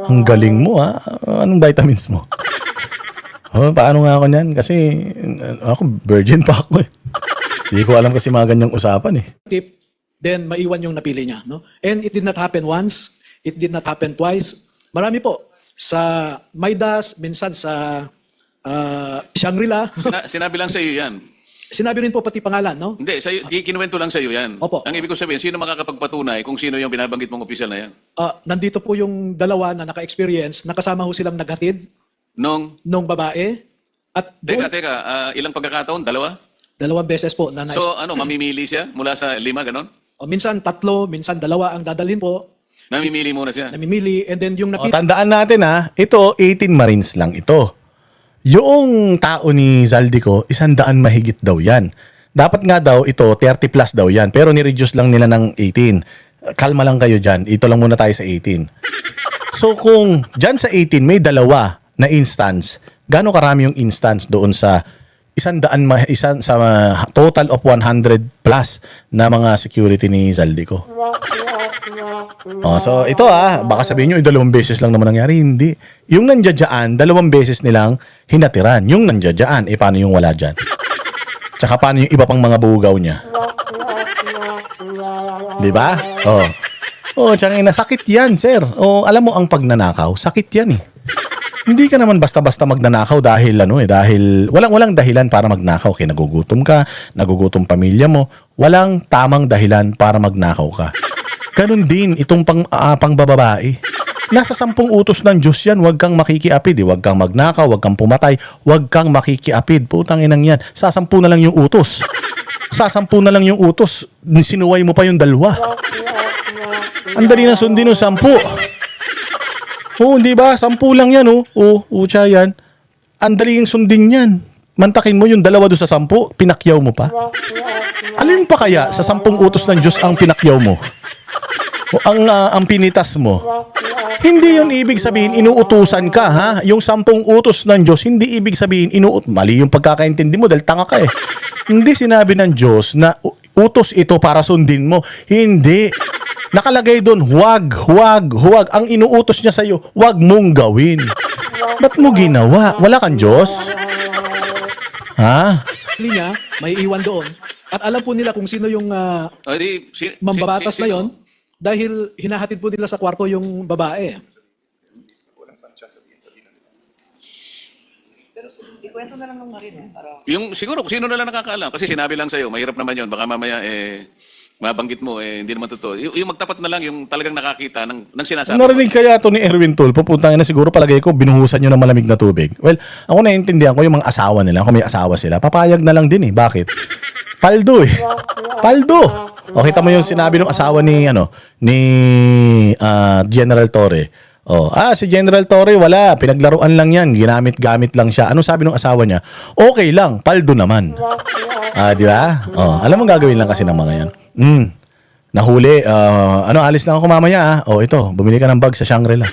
Ang galing mo ha. Anong vitamins mo? Paano nga ako niyan? Kasi ako virgin pa ako eh. Hindi ko alam kasi mga ganyang usapan eh. tip, then maiwan yung napili niya. No? And it did not happen once, it did not happen twice. Marami po. Sa Maidas, minsan sa Shangri-La. Sinabi lang sa iyo yan. Sinabi rin po pati pangalan, no? Hindi, kinuwento lang sa iyo yan. Opo. Ang ibig ko sabihin, sino makakapagpatunay kung sino yung binabanggit mong opisyal na yan? Nandito po yung dalawa na naka-experience, nakasama ho silang naghatid nung babae. At Teka, ilang pagkakataon? 2? 2 beses po na So mamimili siya mula sa 5, ganon? minsan 3, minsan 2 ang dadalhin po. Namimili muna siya. Namimili, and then yung O, tandaan natin ha, ito 18 Marines lang ito. Yung tao ni Zaldico, 100 mahigit daw yan. Dapat nga daw ito 30 plus daw yan, pero ni-reduce lang nila ng 18. Kalma lang kayo dyan, ito lang muna tayo sa 18. So kung dyan sa 18 may 2 na instance, gaano karami yung instance doon sa 100 sa total of 100 plus na mga security ni Zaldico? So ito baka sabihin nyo, 2 beses lang naman nangyari. Hindi. Yung nandiyadyaan, 2 beses nilang hinatiran. Yung nandiyadyaan, paano yung wala dyan? Tsaka paano yung iba pang mga bugaw niya? Diba? Tsaka sakit yan, sir. Alam mo, ang pagnanakaw, sakit yan eh. Hindi ka naman basta-basta magnanakaw dahil dahil walang dahilan para magnakaw. Kaya nagugutom ka, nagugutom pamilya mo, walang tamang dahilan para magnakaw ka. Ganun din itong pangbababae. Nasa 10 utos ng Diyos yan, huwag kang makikiapid, huwag kang magnakaw, huwag kang pumatay, huwag kang makikiapid. Putang inang yan. Sa 10 na lang yung utos. Sa 10 na lang yung utos, sinuway mo pa yung 2. Ang dali na sundin ng 10. Di ba? 10 lang yan, Ucha yan. Ang dali yung sundin yan. Mantakin mo yung 2 doon sa 10, pinakyaw mo pa. Alin pa kaya sa 10 utos ng Diyos ang pinakyaw mo? O ang pinitas mo? Hindi yun ibig sabihin inuutusan ka, ha? Yung 10 utos ng Diyos, hindi ibig sabihin mali yung pagkakaintindi mo dahil tanga ka eh. Hindi sinabi ng Diyos na utos ito para sundin mo. Hindi. Nakalagay doon, huwag. Ang inuutos niya sa'yo, huwag mong gawin. Ba't mo ginawa? Wala kang Diyos? Ha? Niya, may iwan doon. At alam po nila kung sino yung mambabatas na yon dahil hinahatid po nila sa kwarto yung babae. Ikwento na lang ng Marine. Siguro, kung sino na lang nakakaalam. Kasi sinabi lang sa'yo, mahirap naman yun. Baka mamaya, mabanggit mo, hindi naman totoo. Yung magtapat na lang, yung talagang nakakita ng sinasabi mo. Narinig kaya to ni Erwin Tulfo, puntang na siguro palagay ko, binuhusan nyo ng malamig na tubig. Well, ako naiintindihan ko yung mga asawa nila, kung may asawa sila, papayag na lang din eh. Bakit? Paldo eh. Paldo. O kita mo yung sinabi ng asawa ni General Torre. Si General Torre wala, pinaglaruan lang yan, ginamit-gamit lang siya. Anong sabi ng asawa niya? Okay lang, paldo naman. Di ba? Alam mo gagawin lang kasi ng mga yan. Nahuli, alis lang ako mamaya ito, bumili ka ng bag sa Shangri-La.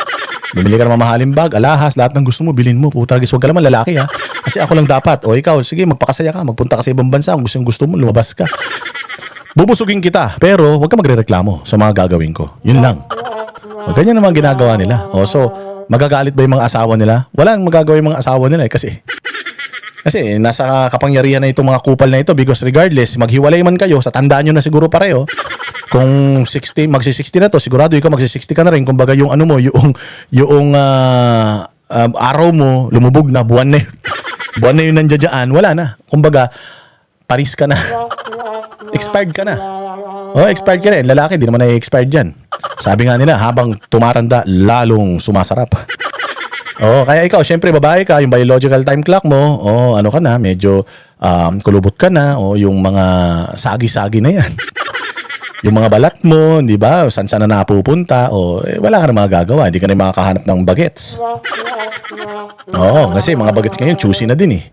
Bumili ka ng mamahaling bag, alahas, lahat ng gusto mo, bilhin mo. Puta, huwag ka naman lalaki Kasi ako lang dapat. Ikaw, sige, magpakasaya ka, magpunta ka sa ibang bansa. Kung gusto mo, lumabas ka. Bubusugin kita, pero huwag ka magrereklamo sa mga gagawin ko. Yun lang. Ganyan naman ginagawa nila. So, magagalit ba yung mga asawa nila? Walang magagawa yung mga asawa nila kasi nasa kapangyarihan na itong mga kupal na ito because regardless, maghiwalay man kayo, sa tandaan nyo na siguro pareho. Kung 60, magsi-60 na to, sigurado ikaw magsi-60 ka na rin. Kumbaga yung araw mo, lumubog na, buwan na yun. Buwan na yun nandiyan, wala na. Kumbaga, paris ka na. Expired ka na. Expired ka na. Lalaki, di naman na-expired dyan. Sabi nga nila, habang tumatanda, lalong sumasarap. Kaya ikaw, syempre babae ka, yung biological time clock mo, ano ka na, medyo kulubot ka na, yung mga sagi-sagi na yan. Yung mga balat mo, di ba, saan na napupunta, wala ka na magagawa, hindi ka na makakahanap ng bagets. Kasi mga bagets ngayon, choosy na din eh.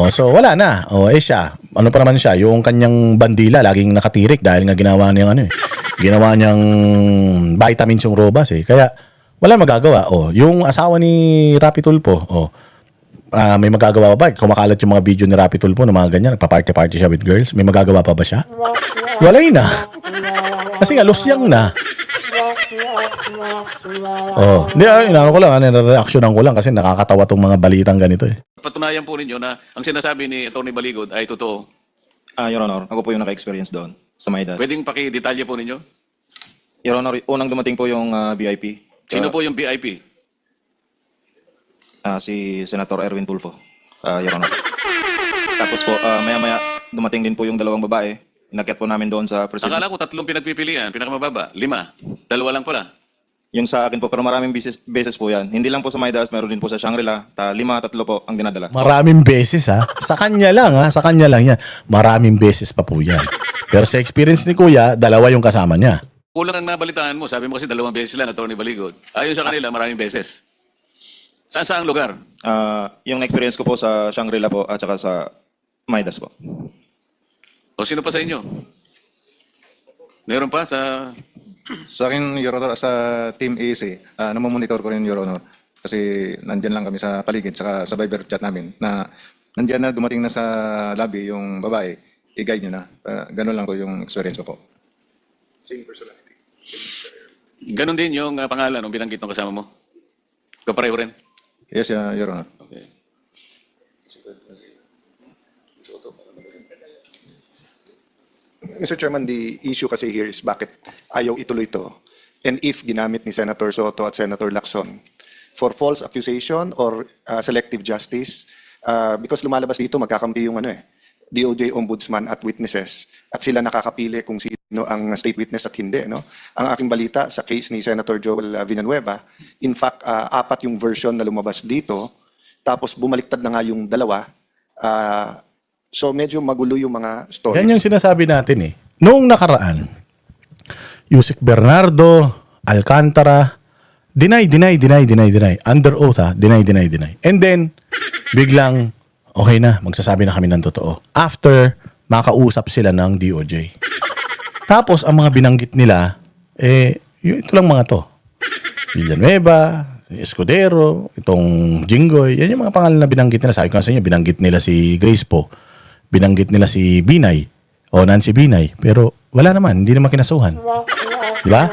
So wala na. Siya, ano pa naman siya, yung kanyang bandila, laging nakatirik dahil nga ginawa niyang vitamins yung robas eh. Kaya, wala magagawa. Yung asawa ni Rapi Tulfo, may magagawa pa ba? Kumakalat yung mga video ni Rapi Tulfo na mga ganyan, nagpa-party-party siya with girls. May magagawa pa ba siya? Walay na. Kasi nga, losyang na. Hindi, inaano ko lang, reaksyonan ko lang kasi nakakatawa tong mga balitang ganito eh. Patunayan po ninyo na ang sinasabi ni Atty. Baligod ay totoo. Your Honor, ako po yung naka-experience doon sa Maidas. Pwedeng paki-detalye po ninyo? Your Honor, unang dumating po yung VIP. Sino po yung VIP? Si Senator Erwin Tulfo, Your Honor. Tapos po, maya-maya dumating din po yung dalawang babae. Inakyat po namin doon sa president. Akala ko 3 pinagpipilian, pinakamababa, 5. 2 lang pala. Yung sa akin po, pero maraming beses po yan. Hindi lang po sa Maidas, meron din po sa Shangri-La. 5, 3 po ang dinadala. Maraming beses Sa kanya lang Sa kanya lang yan. Maraming beses pa po yan. Pero sa experience ni Kuya, 2 yung kasama niya. Kulang ang nabalitaan mo. Sabi mo kasi 2 beses lang, Atty. Baligod. Ayon sa kanila, maraming beses. Saan lugar? Yung experience ko po sa Shangri-La po at saka sa Maidas po. O sino pa sa inyo? Meron pa sa... Sa akin, Your Honor, sa Team AC, namomonitor ko rin, Your Honor. Kasi nandyan lang kami sa paligid, saka sa Viber chat namin, na nandyan na dumating na sa lobby yung babae, i-guide nyo na. Ganun lang ko yung experience ko po. Same personality. Ganon din yung pangalan ng binanggit ng kasama mo? Kapareho rin? Yes, Your Honor. Okay. Mr. Chairman, the issue kasi here is bakit ayaw ituloy ito. And if ginamit ni Senator Soto at Senator Lacson for false accusation or selective justice, because lumalabas dito magkakampi yung DOJ ombudsman at witnesses at sila nakakapili kung sino ang state witness at hindi. Ang aking balita sa case ni Senator Joel Villanueva, in fact, 4 yung version na lumabas dito, tapos bumaliktad na nga yung 2. So medyo magulo yung mga story. Yan yung sinasabi natin eh. Noong nakaraan, Yusek Bernardo, Alcantara, deny. Under oath deny. And then, biglang, okay na, magsasabi na kami ng totoo. After, makausap sila ng DOJ. Tapos, ang mga binanggit nila, ito lang mga to. Villanueva, Escudero, itong Jinggoy, yan yung mga pangalan na binanggit nila. Sabi ko sa inyo, binanggit nila si Grace po. Binanggit nila si Binay o Nancy Binay. Pero wala naman, hindi naman kinasuhan. Diba?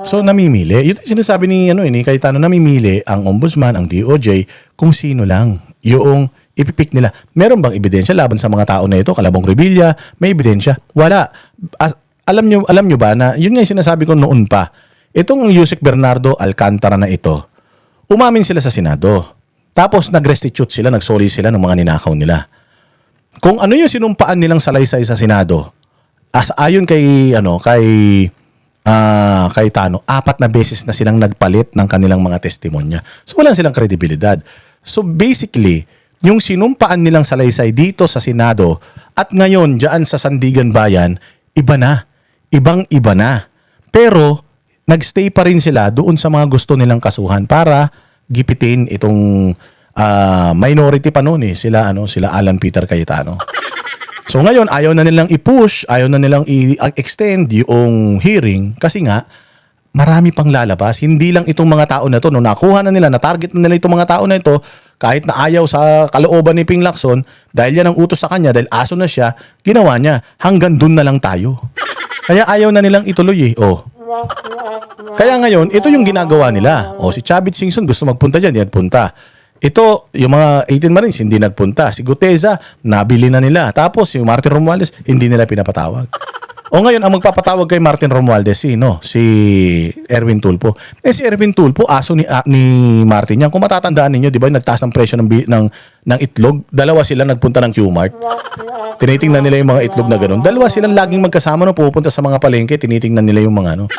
So namimili. Ito yung sinasabi ni Cayetano, namimili ang ombudsman, ang DOJ, kung sino lang yung ipipik nila. Meron bang ebidensya laban sa mga tao na ito? Calabong Revilla, may ebidensya? Wala. Alam nyo ba na, yun nga yung sinasabi ko noon pa, itong Yusek Bernardo Alcantara na ito, umamin sila sa Senado. Tapos nag-restitute sila, nag-sorry sila ng mga ninakaw nila. Kung ano yung sinumpaan nilang salaysay sa Senado, ayon kay kay Tano, 4 na beses na silang nagpalit ng kanilang mga testimonya. So wala silang kredibilidad. So basically, yung sinumpaan nilang salaysay dito sa Senado at ngayon diyan sa Sandigan Bayan, iba na. Ibang-iba na. Pero nagstay pa rin sila doon sa mga gusto nilang kasuhan para gipitin itong minority pa noon sila Alan Peter Cayetano. So ngayon ayaw na nilang i-push, ayaw na nilang i-extend yung hearing kasi nga marami pang lalabas. Hindi lang itong mga tao na to, no, nakuha na nila, na-target na nila itong mga tao na ito, kahit na ayaw sa kalooban ni Ping Lacson, dahil yan ang utos sa kanya, dahil aso na siya, ginawa niya, hanggang dun na lang tayo. Kaya ayaw na nilang ituloy Kaya ngayon, ito yung ginagawa nila. Si Chavit Singson gusto magpunta dyan, di nagpunta. Ito, yung mga 18 Marines, hindi nagpunta. Si Guteza, nabili na nila. Tapos, yung Martin Romualdez, hindi nila pinapatawag. Ngayon, ang magpapatawag kay Martin Romualdez, si Erwin Tulfo. Si Erwin Tulfo, aso ni Martin yan. Kung matatandaan ninyo, di ba, nagtaas ng presyo ng itlog. Dalawa sila nagpunta ng Q-Mart. Tinitingnan nila yung mga itlog na ganun. Dalawa silang laging magkasama pupunta sa mga palengke, tinitingnan nila yung mga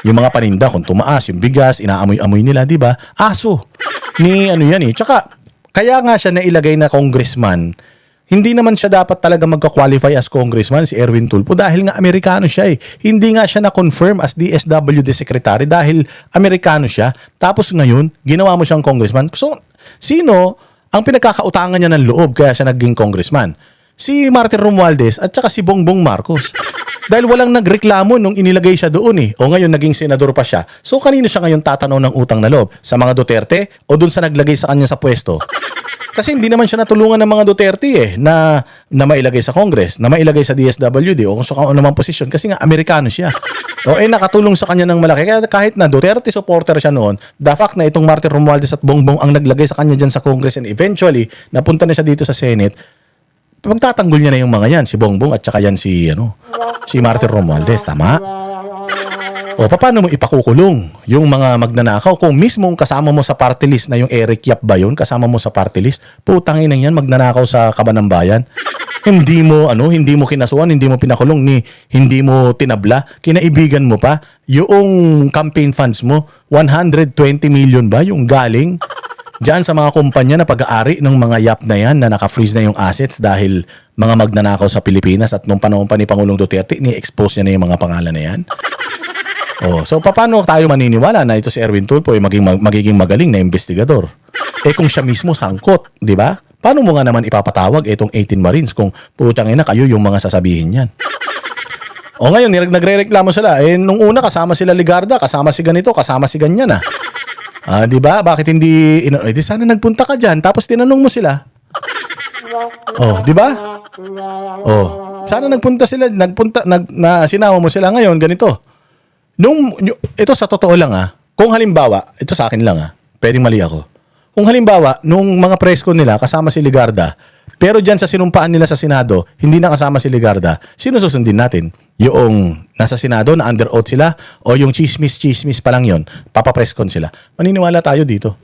yung mga paninda, kung tumaas, yung bigas, inaamoy-amoy nila, di ba? Aso. Tsaka, kaya nga siya nailagay na congressman. Hindi naman siya dapat talaga magka-qualify as congressman si Erwin Tulfo dahil nga Amerikano siya Hindi nga siya na-confirm as DSWD secretary dahil Amerikano siya. Tapos ngayon, ginawa mo siyang congressman. So, sino ang pinagkakautangan niya ng loob kaya siya naging congressman? Si Martin Romualdez at saka si Bongbong Marcos. Dahil walang nagreklamo nung inilagay siya doon ngayon naging senador pa siya. So kanino siya ngayon tatanaw ng utang na loob? Sa mga Duterte o dun sa naglagay sa kanya sa pwesto? Kasi hindi naman siya natulungan ng mga Duterte na mailagay sa Congress, na mailagay sa DSWD o kung sa anumang posisyon kasi nga Amerikano siya. Nakatulong sa kanya ng malaki. Kaya kahit na Duterte supporter siya noon, the fact na itong Martin Romualdez at Bongbong ang naglagay sa kanya dyan sa Congress and eventually napunta na siya dito sa Senate, pagtatanggol niya na yung mga yan, si Bongbong at saka yan si Martin Romualdez, tama? Paano mo ipakukulong yung mga magnanakaw kung mismong kasama mo sa party list na yung Eric Yap ba yun, kasama mo sa party list, putangin na yan, magnanakaw sa Kabanang Bayan. Hindi mo kinasuhan, hindi mo pinakulong, hindi mo tinabla, kinaibigan mo pa, yung campaign funds mo, 120 million ba yung galing diyan sa mga kumpanya na pag-aari ng mga Yap na yan na naka-freeze na yung assets dahil mga magnanakaw sa Pilipinas at nung panahon pa ni Pangulong Duterte, ni-expose niya na yung mga pangalan na yan. So paano tayo maniniwala na ito si Erwin Tulfo ay magiging magaling na investigador? Kung siya mismo sangkot, di ba? Paano mo nga naman ipapatawag itong 18 Marines kung putang ina kayo yung mga sasabihin yan? Ngayon, nagre-reklamo sila. Nung una kasama sila Ligarda, kasama si ganito, kasama si ganyan di ba? Bakit hindi di sana nagpunta ka diyan tapos tinanong mo sila. Di ba? Sana nagpunta sila, sinama mo sila ngayon ganito. Ito sa totoo lang kung halimbawa, ito sa akin lang pwedeng mali ako. Kung halimbawa, nung mga presko nila kasama si Ligarda, pero diyan sa sinumpaan nila sa Senado, hindi na kasama si Ligarda, sino susundin natin? Yung nasa Senado na under oath sila o yung chismis pa lang yon, papapreskon sila. Maniniwala tayo dito.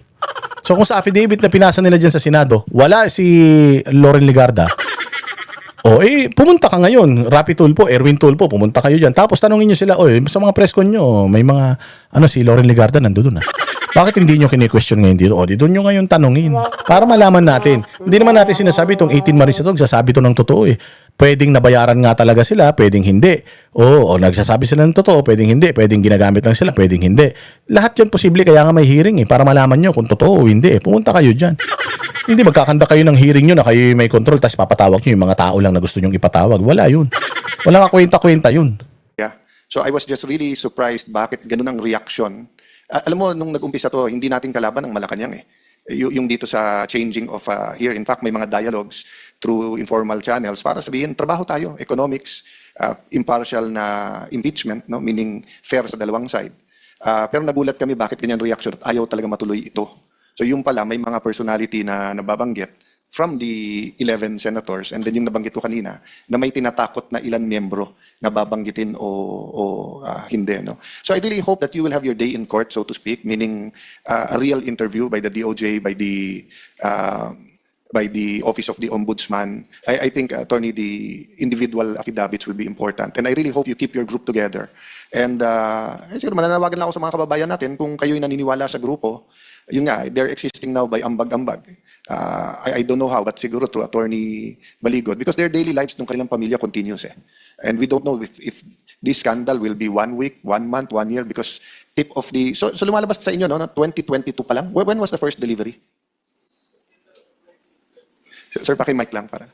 So kung sa affidavit na pinasa nila diyan sa Senado, wala si Loren Ligarda, pumunta ka ngayon, Rapi Tulfo, Erwin Tulfo, pumunta kayo dyan. Tapos tanongin nyo sila, sa mga preskon nyo, may mga, si Loren Ligarda nandoon Bakit hindi nyo kine-question ngayon dito? Di doon nyo ngayon tanongin. Para malaman natin. Hindi naman natin sinasabi itong 18 Marines ito, sasabi ito ng totoo Pwedeng nabayaran nga talaga sila, pwedeng hindi. O nagsasabi sila ng totoo, pwedeng hindi. Pwedeng ginagamit lang sila, pwedeng hindi. Lahat yan posible, kaya nga may hearing para malaman nyo kung totoo o hindi. Pumunta kayo dyan. Hindi magkakanda kayo ng hearing nyo na kayo may control tapos papatawag nyo yung mga tao lang na gusto nyong ipatawag. Wala yun. Walang kakwenta-kwenta yun. Yeah. So I was just really surprised bakit ganun ang reaction. Alam mo, nung nag-umpisa to, hindi nating kalaban ang Malacanang yung dito sa changing of here. In fact, may mga dialogues through informal channels para sabihin, trabaho tayo, economics, impartial na impeachment, meaning fair sa dalawang side. Pero nagulat kami bakit ganyan reaction at ayaw talaga matuloy ito. So yung pala, may mga personality na nababanggit from the 11 senators and then yung nabanggit ko kanina na may tinatakot na ilan miyembro na babanggitin o hindi. So I really hope that you will have your day in court, so to speak, meaning a real interview by the DOJ, by the by the Office of the Ombudsman. I think, Attorney, the individual affidavits will be important. And I really hope you keep your group together. And siguro mananawagan lang ako sa mga kababayan natin kung kayo'y naniniwala sa grupo. Yun nga, they're existing now by ambag-ambag. I don't know how, but siguro through Attorney Baligod, because their daily lives ng kanilang pamilya continues eh. And we don't know if this scandal will be 1 week, 1 month, 1 year, because tip of the... So lumalabas sa inyo, no? 2022 pa lang? When was the first delivery? Sir, paki-mic lang para.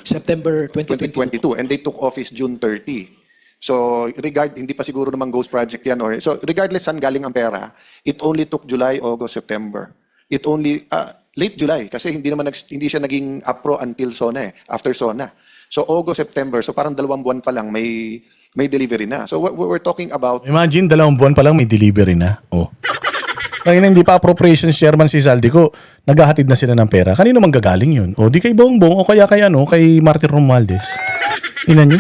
September 2022. 2022, and they took office June 30. So hindi pa siguro namang ghost project yan. So regardless saan galing ang pera, it only took July, August, September. It only, late July, kasi hindi siya naging APRO until SONA after SONA. So August, September, so parang 2 buwan pa lang may delivery na. So we're talking about... Imagine, 2 buwan pa lang may delivery na. Oh. Ngayon, hindi pa appropriations chairman si Zaldico, naghahatid na sila ng pera. Kanino manggagaling yun? O di kay Bongbong o kaya kay Martin Romualdez. Tingnan nyo.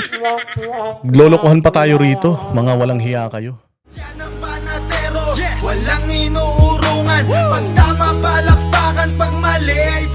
Lolokohan pa tayo rito. Mga walang hiya kayo. Yan ang panatero, walang inuurungan. Pag tama palakpakan, pag mali ay